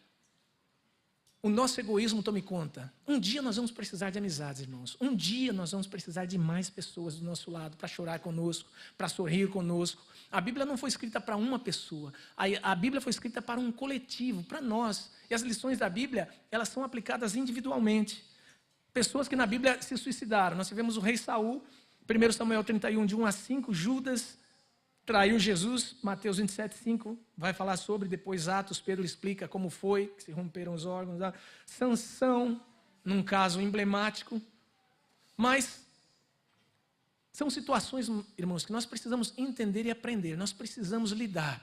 o nosso egoísmo tome conta? Um dia nós vamos precisar de amizades, irmãos. Um dia nós vamos precisar de mais pessoas do nosso lado para chorar conosco, para sorrir conosco. A Bíblia não foi escrita para uma pessoa. A Bíblia foi escrita para um coletivo, para nós. E as lições da Bíblia, elas são aplicadas individualmente. Pessoas que na Bíblia se suicidaram. Nós tivemos o rei Saul, 1 Samuel 31, de 1 a 5. Judas traiu Jesus, Mateus 27, 5, vai falar sobre. Depois Atos, Pedro explica como foi, que se romperam os órgãos. Sansão, num caso emblemático. Mas são situações, irmãos, que nós precisamos entender e aprender. Nós precisamos lidar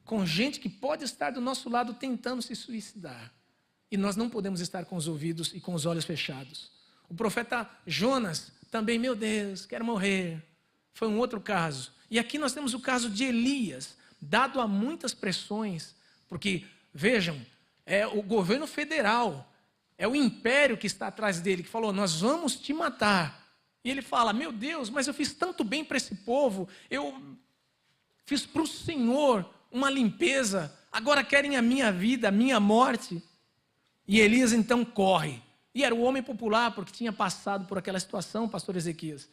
com gente que pode estar do nosso lado tentando se suicidar. E nós não podemos estar com os ouvidos e com os olhos fechados. O profeta Jonas também, meu Deus, quero morrer. Foi um outro caso. E aqui nós temos o caso de Elias, dado a muitas pressões, porque, vejam, é o governo federal, é o império que está atrás dele, que falou: nós vamos te matar. E ele fala: meu Deus, mas eu fiz tanto bem para esse povo, eu fiz para o Senhor uma limpeza, agora querem a minha vida, a minha morte. E Elias então corre. E era o homem popular, porque tinha passado por aquela situação, pastor Ezequias,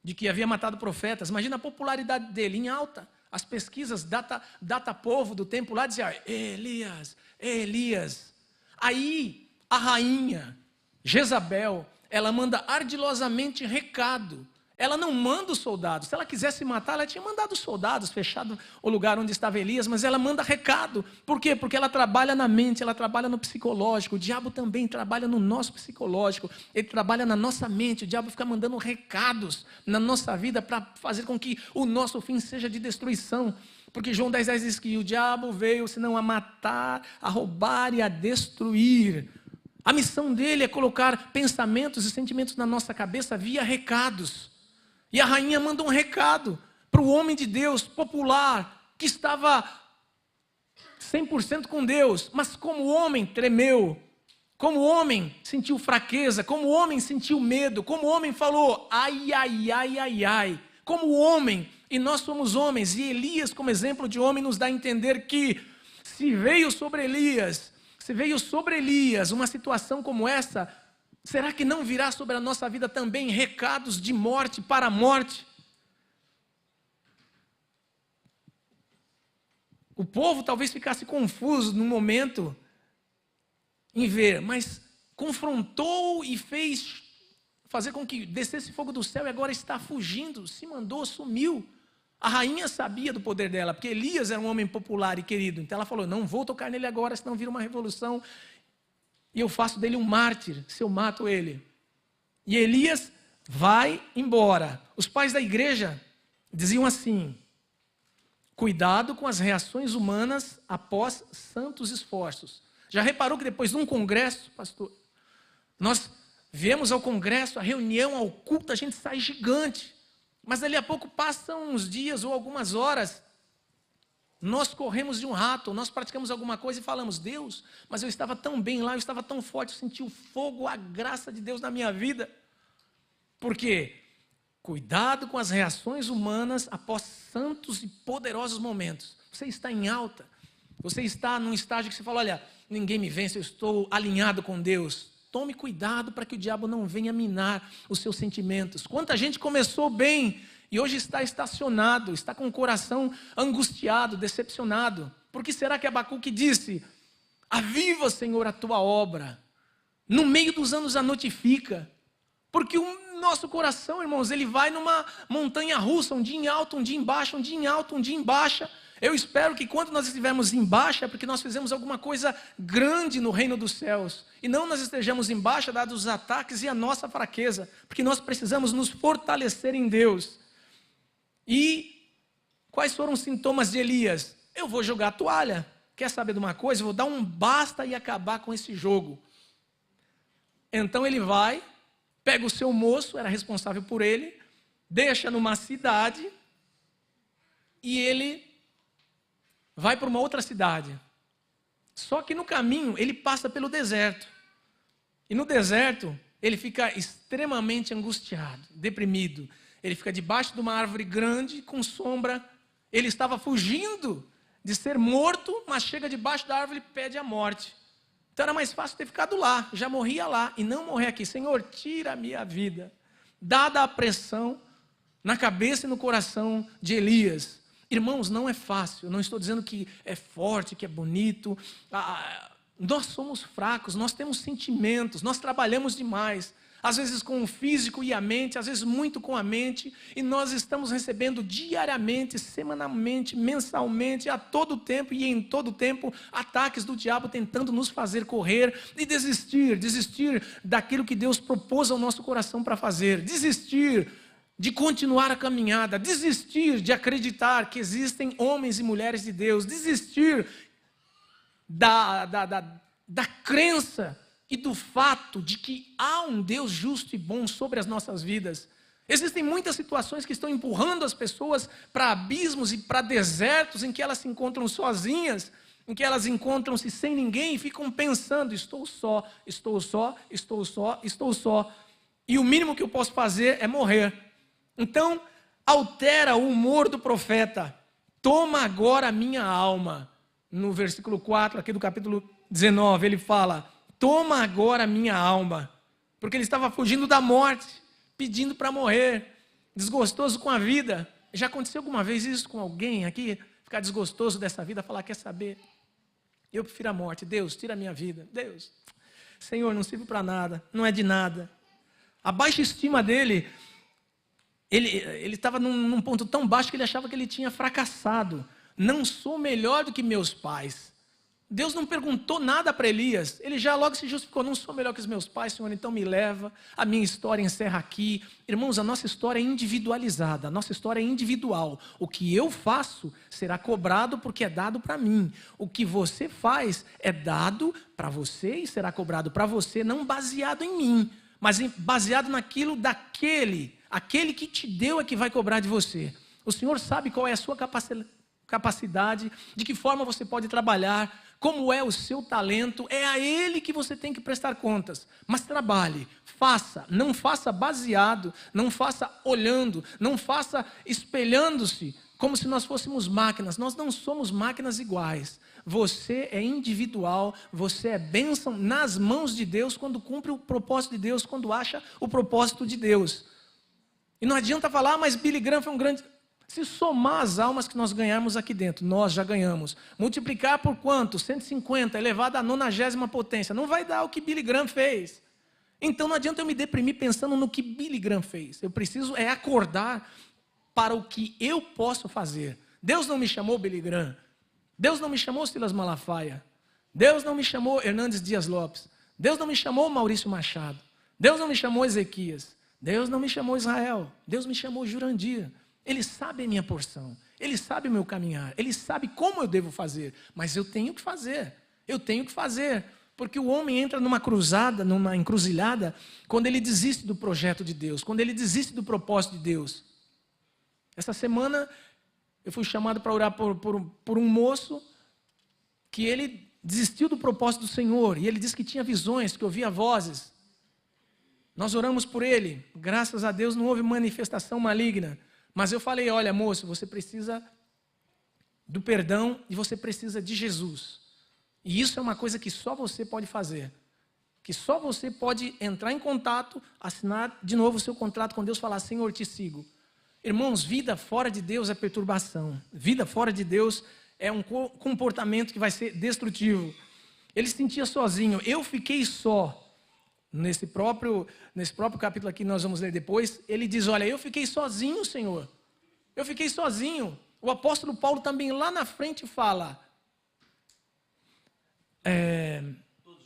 de que havia matado profetas. Imagina a popularidade dele em alta. As pesquisas, data povo do tempo lá, dizia: Elias, Elias. Aí a rainha Jezabel, ela manda ardilosamente recado. Ela não manda os soldados. Se ela quisesse matar, ela tinha mandado os soldados, fechado o lugar onde estava Elias, mas ela manda recado. Por quê? Porque ela trabalha na mente, ela trabalha no psicológico. O diabo também trabalha no nosso psicológico. Ele trabalha na nossa mente. O diabo fica mandando recados na nossa vida para fazer com que o nosso fim seja de destruição. Porque João 10,10 diz que o diabo veio senão a matar, a roubar e a destruir. A missão dele é colocar pensamentos e sentimentos na nossa cabeça via recados. E a rainha manda um recado para o homem de Deus, popular, que estava 100% com Deus, mas como homem tremeu, como homem sentiu fraqueza, como homem sentiu medo, como homem falou: ai, ai, ai, ai, ai. Como homem, e nós somos homens, e Elias, como exemplo de homem, nos dá a entender que se veio sobre Elias uma situação como essa, será que não virá sobre a nossa vida também recados de morte para a morte? O povo talvez ficasse confuso no momento em ver, mas confrontou e fez fazer com que descesse fogo do céu e agora está fugindo, se mandou, sumiu. A rainha sabia do poder dela, porque Elias era um homem popular e querido. Então ela falou: não vou tocar nele agora, senão vira uma revolução. E eu faço dele um mártir, se eu mato ele. E Elias vai embora. Os pais da igreja diziam assim: cuidado com as reações humanas após santos esforços. Já reparou que depois de um congresso, pastor, nós viemos ao congresso, a reunião, ao culto, a gente sai gigante. Mas dali a pouco passam uns dias ou algumas horas, nós corremos de um rato, nós praticamos alguma coisa e falamos: Deus, mas eu estava tão bem lá, eu estava tão forte, eu senti o fogo, a graça de Deus na minha vida. Por quê? Cuidado com as reações humanas após santos e poderosos momentos. Você está em alta, você está num estágio que você fala: olha, ninguém me vence, eu estou alinhado com Deus. Tome cuidado para que o diabo não venha minar os seus sentimentos. Quanta gente começou bem e hoje está estacionado, está com o coração angustiado, decepcionado. Por que será que Abacuque disse: aviva, Senhor, a tua obra, no meio dos anos a notifica? Porque o nosso coração, irmãos, ele vai numa montanha russa, um dia em alto, um dia em baixo, um dia em alto, um dia em baixa. Eu espero que quando nós estivermos em baixa, é porque nós fizemos alguma coisa grande no reino dos céus. E não nós estejamos em baixa, dados os ataques e a nossa fraqueza. Porque nós precisamos nos fortalecer em Deus. E quais foram os sintomas de Elias? Eu vou jogar a toalha. Quer saber de uma coisa? Eu vou dar um basta e acabar com esse jogo. Então ele vai, pega o seu moço, era responsável por ele, deixa numa cidade e ele vai para uma outra cidade. Só que no caminho ele passa pelo deserto. E no deserto ele fica extremamente angustiado, deprimido. Ele fica debaixo de uma árvore grande, com sombra. Ele estava fugindo de ser morto, mas chega debaixo da árvore e pede a morte. Então era mais fácil ter ficado lá, já morria lá, e não morrer aqui. Senhor, tira a minha vida. Dada a pressão na cabeça e no coração de Elias. Irmãos, não é fácil, eu não estou dizendo que é forte, que é bonito. Nós somos fracos, nós temos sentimentos, nós trabalhamos demais. Às vezes com o físico e a mente, às vezes muito com a mente, e nós estamos recebendo diariamente, semanalmente, mensalmente, a todo tempo e em todo tempo, ataques do diabo tentando nos fazer correr e desistir daquilo que Deus propôs ao nosso coração para fazer, desistir de continuar a caminhada, desistir de acreditar que existem homens e mulheres de Deus, desistir da crença e do fato de que há um Deus justo e bom sobre as nossas vidas. Existem muitas situações que estão empurrando as pessoas para abismos e para desertos em que elas se encontram sozinhas, em que elas encontram-se sem ninguém e ficam pensando, estou só. E o mínimo que eu posso fazer é morrer. Então, altera o humor do profeta. Toma agora a minha alma. No versículo 4 aqui do capítulo 19, ele fala: toma agora a minha alma, porque ele estava fugindo da morte, pedindo para morrer, desgostoso com a vida. Já aconteceu alguma vez isso com alguém aqui? Ficar desgostoso dessa vida, falar, quer saber? Eu prefiro a morte. Deus, tira a minha vida. Deus, Senhor, não sirvo para nada, não é de nada. A baixa estima dele, ele estava num ponto tão baixo que ele achava que ele tinha fracassado. Não sou melhor do que meus pais. Deus não perguntou nada para Elias, ele já logo se justificou, não sou melhor que os meus pais, Senhor, então me leva, a minha história encerra aqui. Irmãos, a nossa história é individualizada, a nossa história é individual. O que eu faço será cobrado porque é dado para mim. O que você faz é dado para você e será cobrado para você, não baseado em mim, mas baseado naquilo aquele que te deu é que vai cobrar de você. O Senhor sabe qual é a sua capacidade, de que forma você pode trabalhar, como é o seu talento, é a Ele que você tem que prestar contas. Mas trabalhe, faça, não faça baseado, não faça olhando, não faça espelhando-se, como se nós fôssemos máquinas. Nós não somos máquinas iguais. Você é individual, você é bênção nas mãos de Deus quando cumpre o propósito de Deus, quando acha o propósito de Deus. E não adianta falar, mas Billy Graham foi um grande... Se somar as almas que nós ganharmos aqui dentro, nós já ganhamos. Multiplicar por quanto? 150, elevado à 90ª potência. Não vai dar o que Billy Graham fez. Então não adianta eu me deprimir pensando no que Billy Graham fez. Eu preciso acordar para o que eu posso fazer. Deus não me chamou Billy Graham. Deus não me chamou Silas Malafaia. Deus não me chamou Hernandes Dias Lopes. Deus não me chamou Maurício Machado. Deus não me chamou Ezequias. Deus não me chamou Israel. Deus me chamou Jurandir. Ele sabe a minha porção, Ele sabe o meu caminhar, Ele sabe como eu devo fazer, mas eu tenho que fazer, porque o homem entra numa cruzada, numa encruzilhada, quando ele desiste do projeto de Deus, quando ele desiste do propósito de Deus. Essa semana eu fui chamado para orar por um moço que ele desistiu do propósito do Senhor, e ele disse que tinha visões, que ouvia vozes. Nós oramos por ele, graças a Deus não houve manifestação maligna. Mas eu falei, olha moço, você precisa do perdão e você precisa de Jesus. E isso é uma coisa que só você pode fazer. Que só você pode entrar em contato, assinar de novo o seu contrato com Deus, falar, Senhor, te sigo. Irmãos, vida fora de Deus é perturbação. Vida fora de Deus é um comportamento que vai ser destrutivo. Ele se sentia sozinho. Eu fiquei só. Nesse próprio capítulo aqui, nós vamos ler depois, ele diz, olha, eu fiquei sozinho, Senhor. Eu fiquei sozinho. O apóstolo Paulo também lá na frente fala,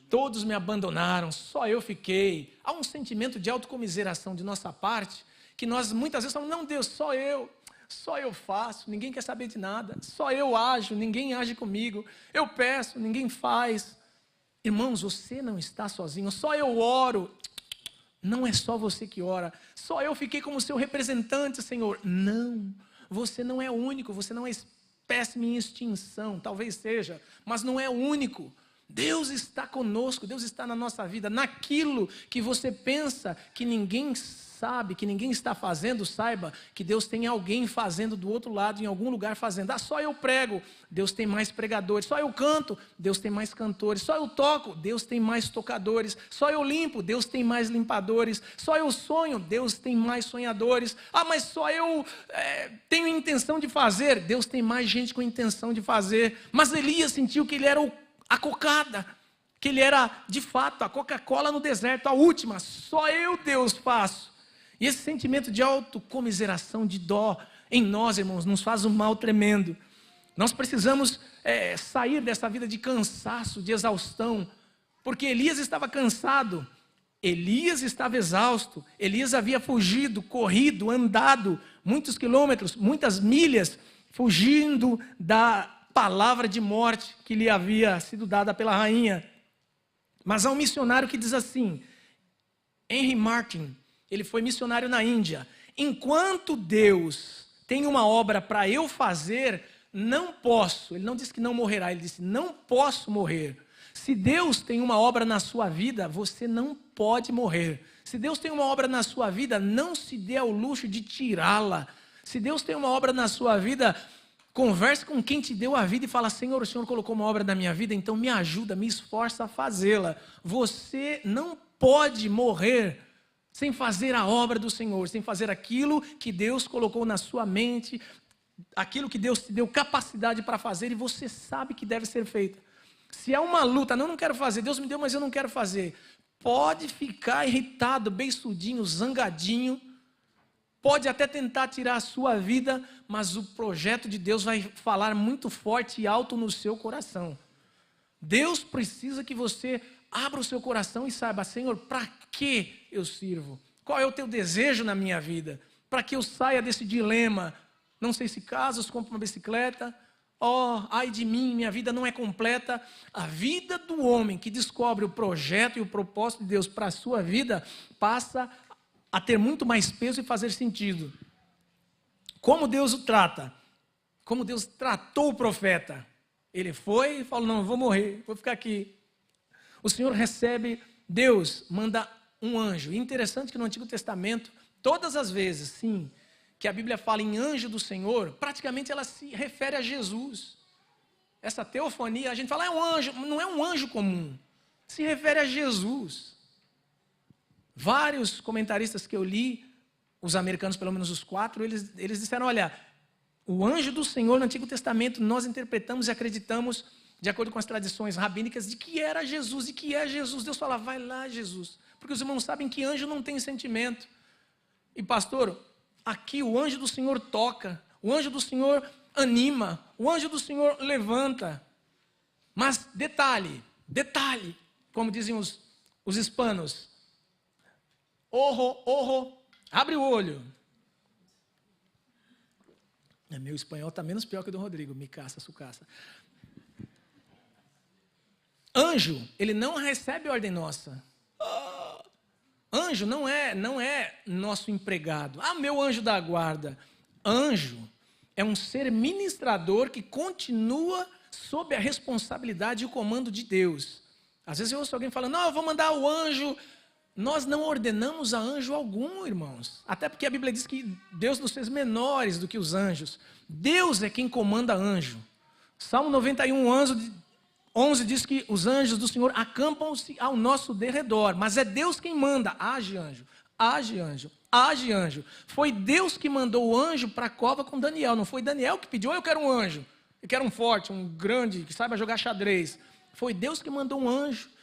todos me abandonaram, só eu fiquei. Há um sentimento de autocomiseração de nossa parte, que nós muitas vezes falamos, não Deus, só eu. Só eu faço, ninguém quer saber de nada. Só eu ajo, ninguém age comigo. Eu peço, ninguém faz. Irmãos, você não está sozinho. Só eu oro. Não é só você que ora. Só eu fiquei como seu representante, Senhor. Não, você não é único. Você não é espécime em extinção. Talvez seja, mas não é único. Deus está conosco, Deus está na nossa vida. Naquilo que você pensa que ninguém sabe, que ninguém está fazendo, saiba que Deus tem alguém fazendo do outro lado, em algum lugar fazendo. Ah, só eu prego, Deus tem mais pregadores. Só eu canto, Deus tem mais cantores. Só eu toco, Deus tem mais tocadores. Só eu limpo, Deus tem mais limpadores. Só eu sonho, Deus tem mais sonhadores. Ah, mas só eu tenho intenção de fazer, Deus tem mais gente com intenção de fazer. Mas Elias sentiu que ele era a cocada, que ele era de fato a Coca-Cola no deserto, a última. Só eu, Deus, faço. E esse sentimento de autocomiseração, de dó em nós, irmãos, nos faz um mal tremendo. Nós precisamos sair dessa vida de cansaço, de exaustão, porque Elias estava cansado, Elias estava exausto, Elias havia fugido, corrido, andado muitos quilômetros, muitas milhas, fugindo da palavra de morte que lhe havia sido dada pela rainha. Mas há um missionário que diz assim, Henry Martin, ele foi missionário na Índia: enquanto Deus tem uma obra para eu fazer, não posso, ele não disse que não morrerá, ele disse, não posso morrer. Se Deus tem uma obra na sua vida, você não pode morrer. Se Deus tem uma obra na sua vida, não se dê ao luxo de tirá-la. Se Deus tem uma obra na sua vida, converse com quem te deu a vida e fala: Senhor, o Senhor colocou uma obra na minha vida, então me ajuda, me esforça a fazê-la. Você não pode morrer sem fazer a obra do Senhor, sem fazer aquilo que Deus colocou na sua mente, aquilo que Deus te deu capacidade para fazer e você sabe que deve ser feito. Se é uma luta, não quero fazer, Deus me deu, mas eu não quero fazer. Pode ficar irritado, beiçudinho, zangadinho, pode até tentar tirar a sua vida, mas o projeto de Deus vai falar muito forte e alto no seu coração. Deus precisa que você abra o seu coração e saiba: Senhor, para que eu sirvo? Qual é o teu desejo na minha vida? Para que eu saia desse dilema? Não sei se caso, compro uma bicicleta. Ai de mim, minha vida não é completa. A vida do homem que descobre o projeto e o propósito de Deus para a sua vida passa a ter muito mais peso e fazer sentido. Como Deus o trata? Como Deus tratou o profeta? Ele foi e falou: não, eu vou morrer, vou ficar aqui. O Senhor recebe, Deus manda um anjo. E interessante que no Antigo Testamento, todas as vezes, sim, que a Bíblia fala em anjo do Senhor, praticamente ela se refere a Jesus. Essa teofania, a gente fala, é um anjo, não é um anjo comum, se refere a Jesus. Vários comentaristas que eu li, os americanos, pelo menos os 4, eles disseram: olha, o anjo do Senhor no Antigo Testamento, nós interpretamos e acreditamos, de acordo com as tradições rabínicas, de que era Jesus, e que é Jesus. Deus fala: vai lá, Jesus, porque os irmãos sabem que anjo não tem sentimento. E pastor, aqui o anjo do Senhor toca, o anjo do Senhor anima, o anjo do Senhor levanta. Mas detalhe, como dizem os hispanos, abre o olho. Meu espanhol está menos pior que o do Rodrigo, me caça, sucaça. Anjo, ele não recebe ordem nossa. Anjo não é nosso empregado. Meu anjo da guarda. Anjo é um ser ministrador que continua sob a responsabilidade e o comando de Deus. Às vezes eu ouço alguém falando: não, eu vou mandar o anjo. Nós não ordenamos a anjo algum, irmãos. Até porque a Bíblia diz que Deus nos fez menores do que os anjos. Deus é quem comanda anjo. Salmo 91, 11 diz que os anjos do Senhor acampam-se ao nosso derredor. Mas é Deus quem manda. Age anjo, age anjo, age anjo. Foi Deus que mandou o anjo para a cova com Daniel. Não foi Daniel que pediu: eu quero um anjo, eu quero um forte, um grande, que saiba jogar xadrez. Foi Deus que mandou um anjo.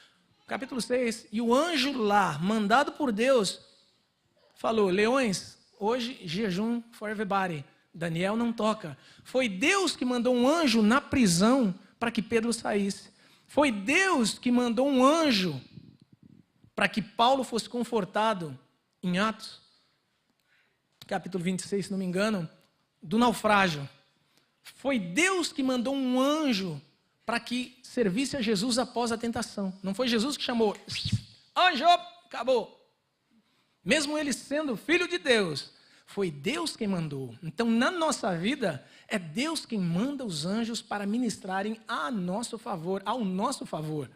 Capítulo 6, e o anjo lá, mandado por Deus, falou: leões, hoje jejum for everybody. Daniel não toca. Foi Deus que mandou um anjo na prisão para que Pedro saísse. Foi Deus que mandou um anjo para que Paulo fosse confortado em Atos. Capítulo 26, se não me engano, do naufrágio. Foi Deus que mandou um anjo para que servisse a Jesus após a tentação. Não foi Jesus que chamou, anjo, acabou. Mesmo ele sendo filho de Deus, foi Deus quem mandou. Então, na nossa vida, é Deus quem manda os anjos para ministrarem a nosso favor, ao nosso favor.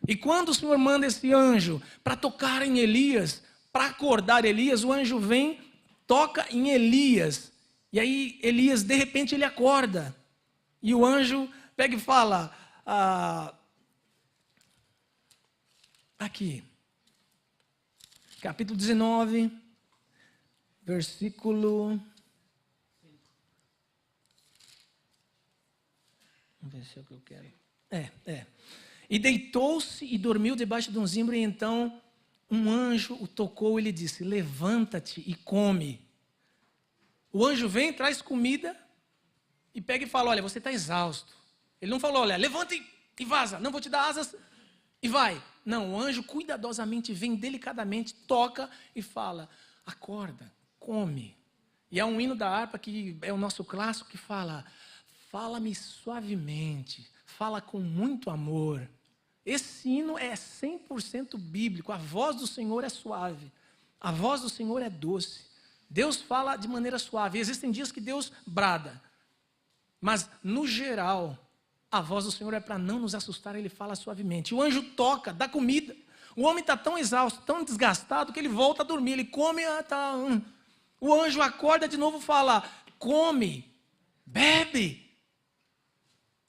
E quando o Senhor manda esse anjo para tocar em Elias, para acordar Elias, o anjo vem, toca em Elias. E aí Elias, de repente, ele acorda. E o anjo pega e fala, aqui, capítulo 19, versículo... Vamos ver se é o que eu quero. E deitou-se e dormiu debaixo de um zimbro, e então um anjo o tocou e lhe disse, levanta-te e come. O anjo vem, traz comida e pega e fala, olha, você está exausto. Ele não falou, olha, levanta e vaza, não vou te dar asas e vai. Não, o anjo cuidadosamente vem delicadamente, toca e fala, acorda, come. E há um hino da harpa que é o nosso clássico que fala, fala-me suavemente, fala com muito amor. Esse hino é 100% bíblico, a voz do Senhor é suave, a voz do Senhor é doce. Deus fala de maneira suave. Existem dias que Deus brada. Mas, no geral, a voz do Senhor é para não nos assustar, Ele fala suavemente. O anjo toca, dá comida. O homem está tão exausto, tão desgastado, que ele volta a dormir. Ele come, O anjo acorda de novo e fala, come, bebe.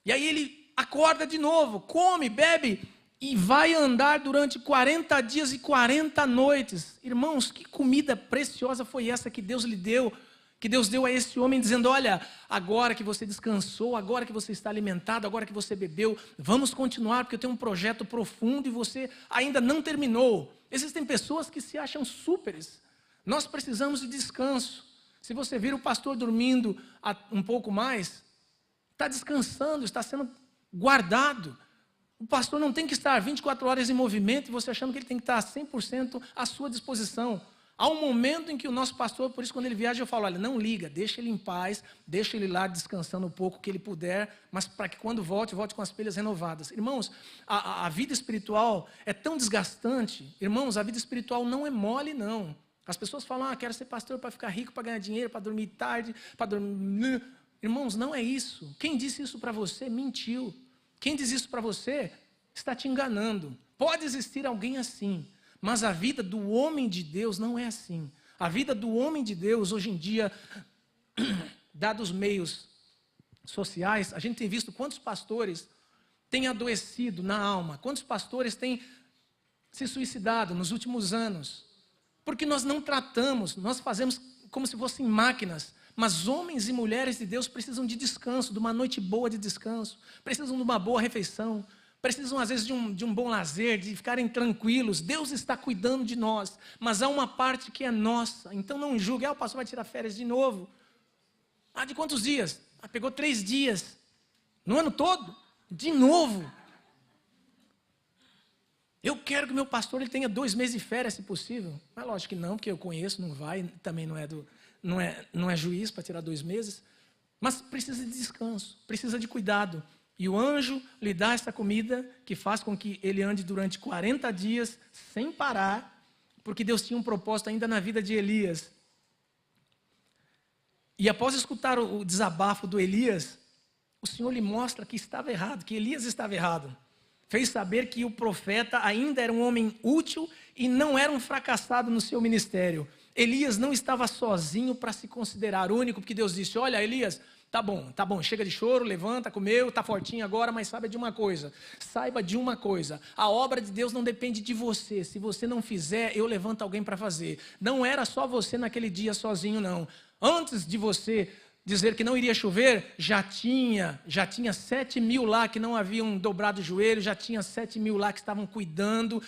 E aí ele acorda de novo, come, bebe. E vai andar durante 40 dias e 40 noites. Irmãos, que comida preciosa foi essa que Deus lhe deu, que Deus deu a esse homem, dizendo, olha, agora que você descansou, agora que você está alimentado, agora que você bebeu, vamos continuar, porque eu tenho um projeto profundo e você ainda não terminou. Existem pessoas que se acham súperes. Nós precisamos de descanso. Se você vir o pastor dormindo um pouco mais, está descansando, está sendo guardado. O pastor não tem que estar 24 horas em movimento e você achando que ele tem que estar 100% à sua disposição. Há um momento em que o nosso pastor, por isso quando ele viaja eu falo, olha, não liga, deixa ele em paz, deixa ele lá descansando um pouco que ele puder, mas para que quando volte com as pilhas renovadas. Irmãos, a vida espiritual é tão desgastante. Irmãos, a vida espiritual não é mole, não. As pessoas falam, quero ser pastor para ficar rico, para ganhar dinheiro, para dormir tarde, para dormir... Irmãos, não é isso. Quem disse isso para você mentiu. Quem diz isso para você está te enganando. Pode existir alguém assim, mas a vida do homem de Deus não é assim. A vida do homem de Deus, hoje em dia, dados os meios sociais, a gente tem visto quantos pastores têm adoecido na alma, quantos pastores têm se suicidado nos últimos anos, porque nós não tratamos, nós fazemos como se fossem máquinas. Mas homens e mulheres de Deus precisam de descanso, de uma noite boa de descanso, precisam de uma boa refeição, precisam às vezes de um bom lazer, de ficarem tranquilos. Deus está cuidando de nós, mas há uma parte que é nossa, então não julgue, o pastor vai tirar férias de novo. De quantos dias? Pegou 3 dias, no ano todo, de novo. Eu quero que meu pastor ele tenha 2 meses de férias, se possível. Mas lógico que não, porque eu conheço, não vai, também não é juiz para tirar 2 meses, mas precisa de descanso, precisa de cuidado. E o anjo lhe dá essa comida que faz com que ele ande durante 40 dias sem parar, porque Deus tinha um propósito ainda na vida de Elias. E após escutar o desabafo do Elias, o Senhor lhe mostra que estava errado, que Elias estava errado. Fez saber que o profeta ainda era um homem útil e não era um fracassado no seu ministério. Elias não estava sozinho para se considerar único, porque Deus disse, olha Elias, tá bom, chega de choro, levanta, comeu, tá fortinho agora, mas saiba de uma coisa, a obra de Deus não depende de você, se você não fizer, eu levanto alguém para fazer. Não era só você naquele dia sozinho não, antes de você dizer que não iria chover, já tinha 7.000 lá que não haviam dobrado o joelho, já tinha 7.000 lá que estavam cuidando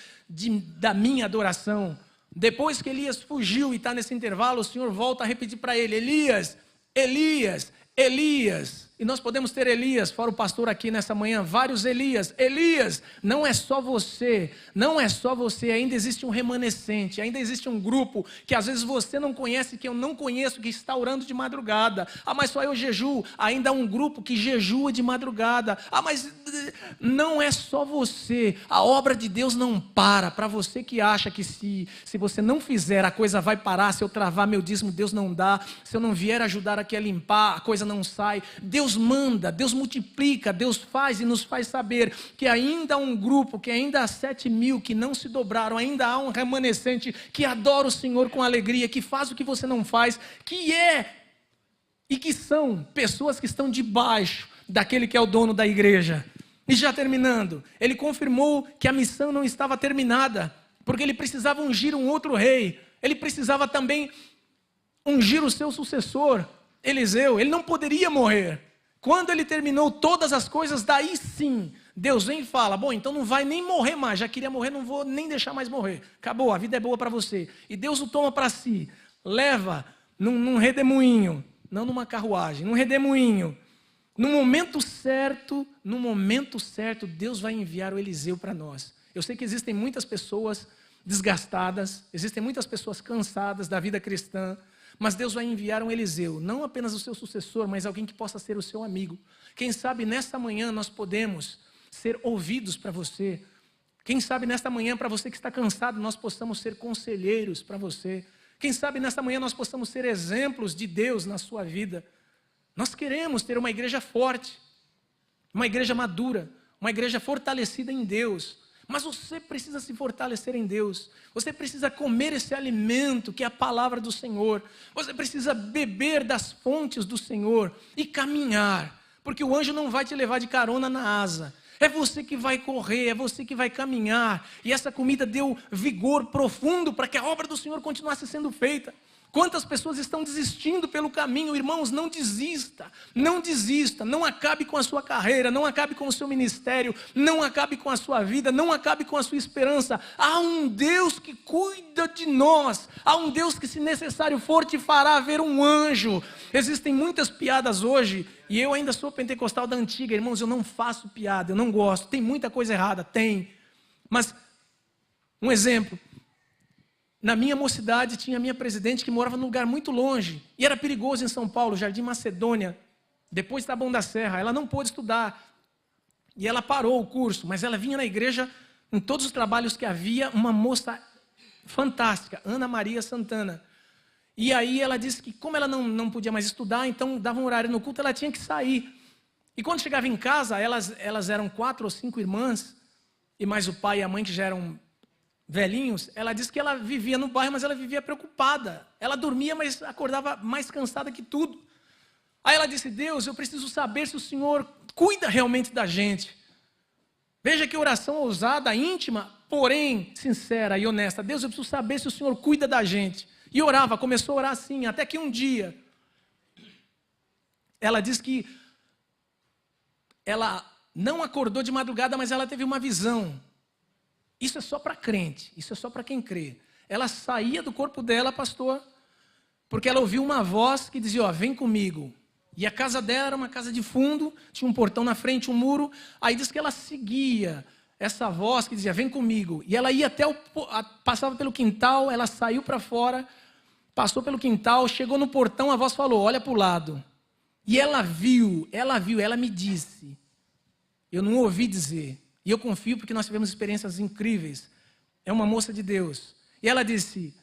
da minha adoração. Depois que Elias fugiu e está nesse intervalo, o Senhor volta a repetir para ele, Elias, Elias, Elias. E nós podemos ter Elias, fora o pastor aqui nessa manhã, vários Elias. Elias, não é só você, não é só você, ainda existe um remanescente, ainda existe um grupo que às vezes você não conhece, que eu não conheço, que está orando de madrugada. Ah, mas só eu jejuo. Ainda há um grupo que jejua de madrugada. Ah, mas não é só você, a obra de Deus não para. Para você que acha que se você não fizer, a coisa vai parar, se eu travar meu dízimo, Deus não dá, se eu não vier ajudar aqui a limpar, a coisa não sai. Deus manda, Deus multiplica, Deus faz e nos faz saber que ainda há um grupo, que ainda há 7.000 que não se dobraram, ainda há um remanescente que adora o Senhor com alegria, que faz o que você não faz, que é e que são pessoas que estão debaixo daquele que é o dono da igreja. E já terminando, ele confirmou que a missão não estava terminada, porque ele precisava ungir um outro rei, ele precisava também ungir o seu sucessor, Eliseu. Ele não poderia morrer. Quando ele terminou todas as coisas, daí sim, Deus vem e fala, bom, então não vai nem morrer mais, já queria morrer, não vou nem deixar mais morrer. Acabou, a vida é boa para você. E Deus o toma para si, leva num redemoinho, não numa carruagem, num redemoinho. No momento certo, Deus vai enviar o Eliseu para nós. Eu sei que existem muitas pessoas desgastadas, existem muitas pessoas cansadas da vida cristã, mas Deus vai enviar um Eliseu, não apenas o seu sucessor, mas alguém que possa ser o seu amigo. Quem sabe nesta manhã nós podemos ser ouvidos para você. Quem sabe nesta manhã, para você que está cansado, nós possamos ser conselheiros para você. Quem sabe nesta manhã nós possamos ser exemplos de Deus na sua vida. Nós queremos ter uma igreja forte, uma igreja madura, uma igreja fortalecida em Deus. Mas você precisa se fortalecer em Deus. Você precisa comer esse alimento que é a palavra do Senhor. Você precisa beber das fontes do Senhor e caminhar. Porque o anjo não vai te levar de carona na asa. É você que vai correr, é você que vai caminhar. E essa comida deu vigor profundo para que a obra do Senhor continuasse sendo feita. Quantas pessoas estão desistindo pelo caminho? Irmãos, não desista, não acabe com a sua carreira, não acabe com o seu ministério, não acabe com a sua vida, não acabe com a sua esperança. Há um Deus que cuida de nós, há um Deus que, se necessário for, te fará ver um anjo. Existem muitas piadas hoje, e eu ainda sou pentecostal da antiga, irmãos, eu não faço piada, eu não gosto, tem muita coisa errada, tem. Mas, um exemplo. Na minha mocidade tinha a minha presidente que morava num lugar muito longe. E era perigoso em São Paulo, Jardim Macedônia. Depois de Taboão da Serra. Ela não pôde estudar. E ela parou o curso. Mas ela vinha na igreja, em todos os trabalhos que havia, uma moça fantástica, Ana Maria Santana. E aí ela disse que como ela não podia mais estudar, então dava um horário no culto, ela tinha que sair. E quando chegava em casa, elas eram 4 ou 5 irmãs, e mais o pai e a mãe que já eram velhinhos, ela disse que ela vivia no bairro, mas ela vivia preocupada. Ela dormia, mas acordava mais cansada que tudo. Aí ela disse, Deus, eu preciso saber se o Senhor cuida realmente da gente. Veja que oração ousada, íntima, porém sincera e honesta. Deus, eu preciso saber se o Senhor cuida da gente. E orava, começou a orar assim, até que um dia, ela disse que ela não acordou de madrugada, mas ela teve uma visão. Isso é só para crente, isso é só para quem crê. Ela saía do corpo dela, pastor, porque ela ouviu uma voz que dizia, vem comigo. E a casa dela era uma casa de fundo, tinha um portão na frente, um muro. Aí diz que ela seguia essa voz que dizia, vem comigo. E ela ia até passava pelo quintal, ela saiu para fora, passou pelo quintal, chegou no portão, a voz falou, olha para o lado. E ela viu, ela me disse. Eu não ouvi dizer. E eu confio porque nós tivemos experiências incríveis. É uma moça de Deus. E ela disse,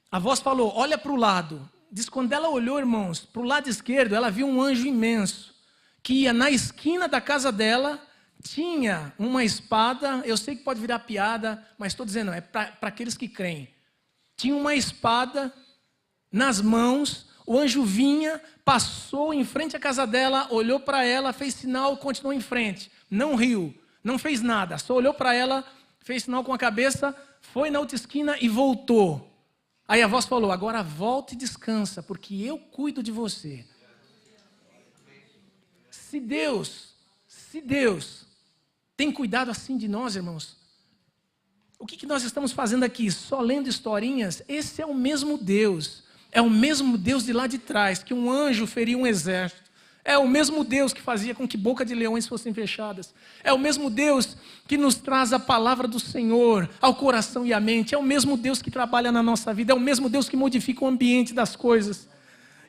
a voz falou, olha para o lado. Diz, quando ela olhou, irmãos, para o lado esquerdo, ela viu um anjo imenso, que ia na esquina da casa dela, tinha uma espada, eu sei que pode virar piada, mas estou dizendo, é para aqueles que creem. Tinha uma espada nas mãos, o anjo vinha, passou em frente à casa dela, olhou para ela, fez sinal, continuou em frente. Não riu. Não fez nada, só olhou para ela, fez sinal com a cabeça, foi na outra esquina e voltou. Aí a voz falou, agora volta e descansa, porque eu cuido de você. Se Deus tem cuidado assim de nós, irmãos, o que nós estamos fazendo aqui? Só lendo historinhas? Esse é o mesmo Deus. É o mesmo Deus de lá de trás, que um anjo feriu um exército. É o mesmo Deus que fazia com que boca de leões fossem fechadas. É o mesmo Deus que nos traz a palavra do Senhor ao coração e à mente. É o mesmo Deus que trabalha na nossa vida. É o mesmo Deus que modifica o ambiente das coisas.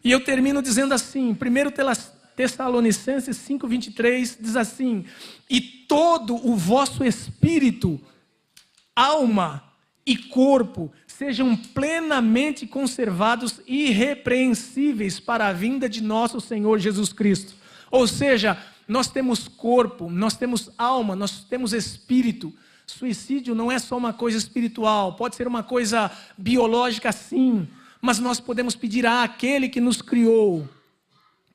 E eu termino dizendo assim, 1 Tessalonicenses 5:23 diz assim: e todo o vosso espírito, alma e corpo sejam plenamente conservados e irrepreensíveis para a vinda de nosso Senhor Jesus Cristo. Ou seja, nós temos corpo, nós temos alma, nós temos espírito. Suicídio não é só uma coisa espiritual, pode ser uma coisa biológica sim, mas nós podemos pedir àquele que nos criou,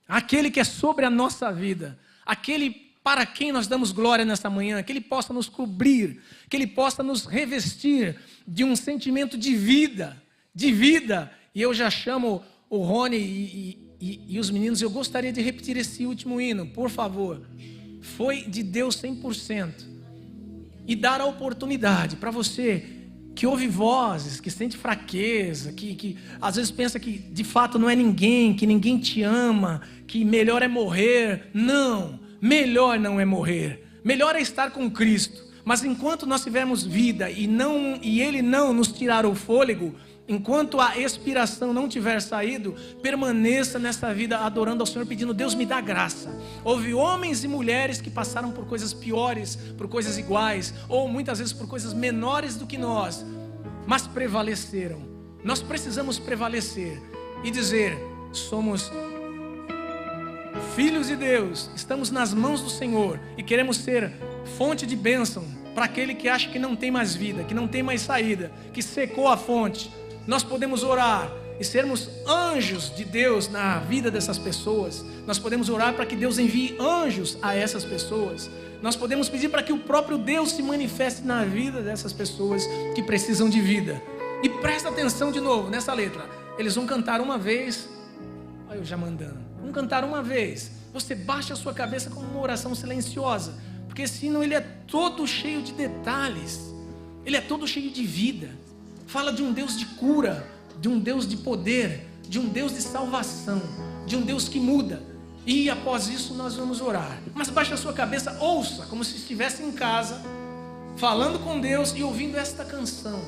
aquele que é sobre a nossa vida, aquele para quem nós damos glória nesta manhã, que Ele possa nos cobrir, que Ele possa nos revestir de um sentimento de vida, E eu já chamo o Rony e os meninos, eu gostaria de repetir esse último hino, por favor. Foi de Deus 100%. E dar a oportunidade para você que ouve vozes, que sente fraqueza, que às vezes pensa que de fato não é ninguém, que ninguém te ama, que melhor é morrer. Não, melhor não é morrer. Melhor é estar com Cristo. Mas enquanto nós tivermos vida e Ele não nos tirar o fôlego, enquanto a expiração não tiver saído, permaneça nesta vida adorando ao Senhor, pedindo: Deus, me dá graça. Houve homens e mulheres que passaram por coisas piores, por coisas iguais, ou muitas vezes por coisas menores do que nós, mas prevaleceram. Nós precisamos prevalecer e dizer: somos filhos de Deus, estamos nas mãos do Senhor e queremos ser fonte de bênção para aquele que acha que não tem mais vida, que não tem mais saída, que secou a fonte. Nós podemos orar e sermos anjos de Deus na vida dessas pessoas. Nós podemos orar para que Deus envie anjos a essas pessoas. Nós podemos pedir para que o próprio Deus se manifeste na vida dessas pessoas que precisam de vida. E presta atenção de novo nessa letra. Eles vão cantar uma vez. Olha eu já mandando. Vão cantar uma vez. Você baixa a sua cabeça com uma oração silenciosa, porque esse hino ele é todo cheio de detalhes. Ele é todo cheio de vida. Fala de um Deus de cura, de um Deus de poder, de um Deus de salvação, de um Deus que muda. E após isso nós vamos orar. Mas baixe a sua cabeça, ouça, como se estivesse em casa, falando com Deus e ouvindo esta canção,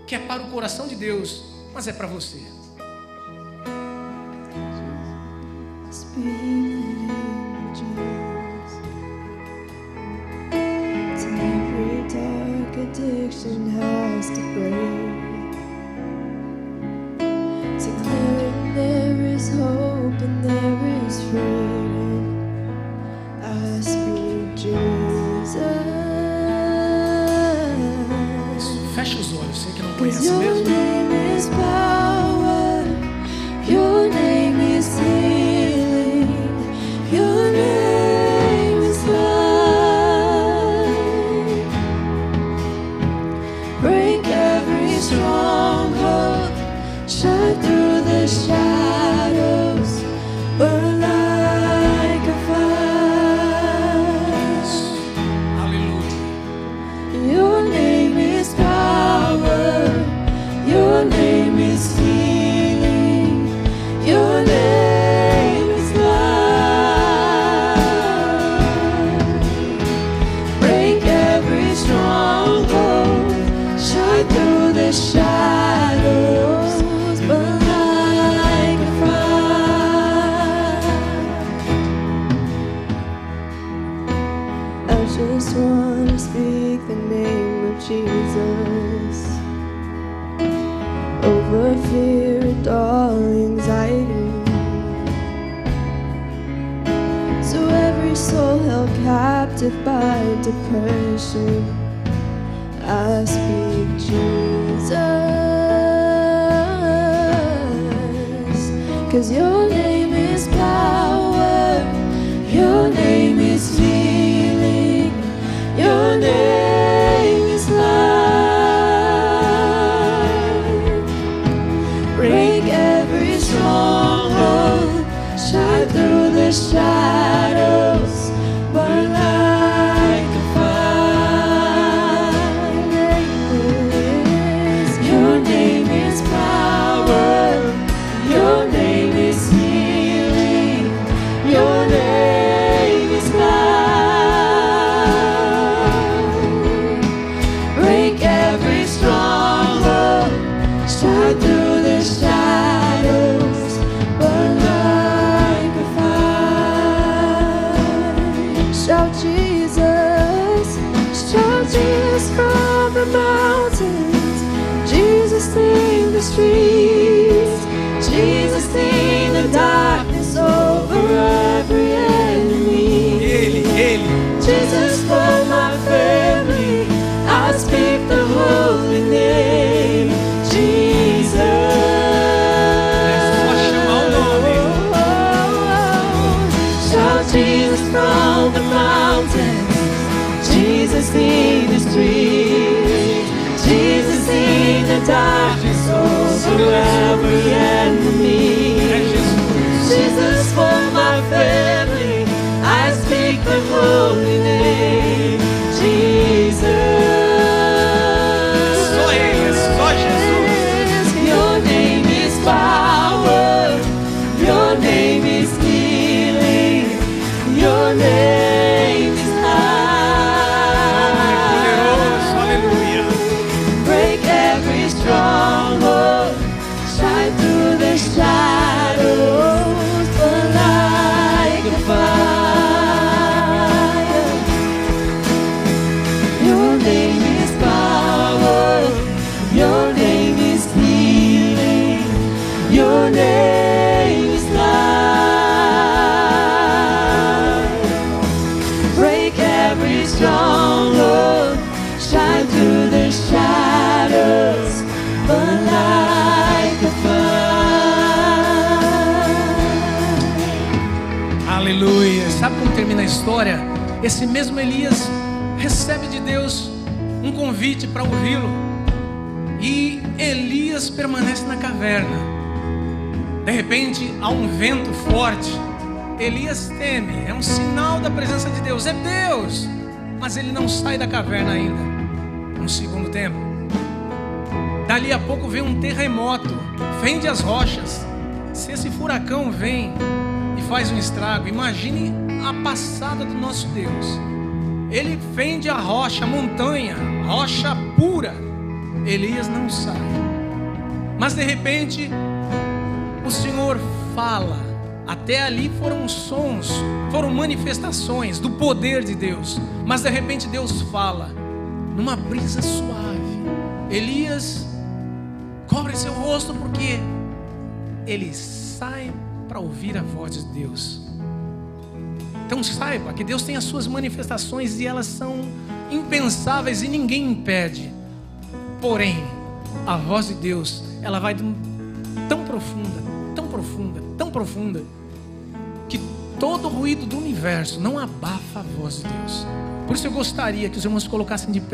que é para o coração de Deus, mas é para você. Addiction has to break. Declaring there is hope and there is freedom. I speak Jesus. Feche os olhos, sei que não conhece Your mesmo. name is power. Your name is healing. Your name is life. Break every stronghold, shine through the shadows, burn like a fire. Aleluia. Your name is power, your name is healing, your name is life. Break every stronghold, shine through the shadows, burn like a fire. I just want to speak the name of Jesus over fear and all anxiety. So every soul held captive by depression, I speak Jesus, 'cause your name is power, your name is healing, your name is life. Break every stronghold, shine through the shadows, burn like a fire. Your name is power, your name is healing, your Jesus from the mountains, Jesus in the streets, Jesus in the darkness, oh, to every enemy. Jesus for my family, I speak the holy name, Jesus. Só Ele, só Jesus. Your name is power, your name is healing, your name is Poderoso, high. aleluia. Break every stronghold, shine through the shadows, burn like a fire. Your name is power, your name is healing, your name is life. Break every stronghold, shine through the shadows, burn like a fire. Aleluia. Sabe como termina a história? Esse mesmo Elias recebe de Deus um convite para ouvi-lo. E Elias permanece na caverna. De repente, há um vento forte. Elias teme. É um sinal da presença de Deus. É Deus. Mas ele não sai da caverna ainda. No segundo tempo. Dali a pouco vem um terremoto. Fende as rochas. Se esse furacão vem e faz um estrago, imagine a passada do nosso Deus. Ele fende a rocha, a montanha, rocha pura. Elias não sai. Mas de repente, o Senhor fala. Até ali foram sons, foram manifestações do poder de Deus. Mas de repente Deus fala, numa brisa suave. Elias, cobre seu rosto, porque ele sai para ouvir a voz de Deus. Então saiba que Deus tem as suas manifestações e elas são impensáveis e ninguém impede. Porém, a voz de Deus, ela vai tão profunda, tão profunda, tão profunda, que todo o ruído do universo não abafa a voz de Deus. Por isso eu gostaria que os irmãos colocassem de pé.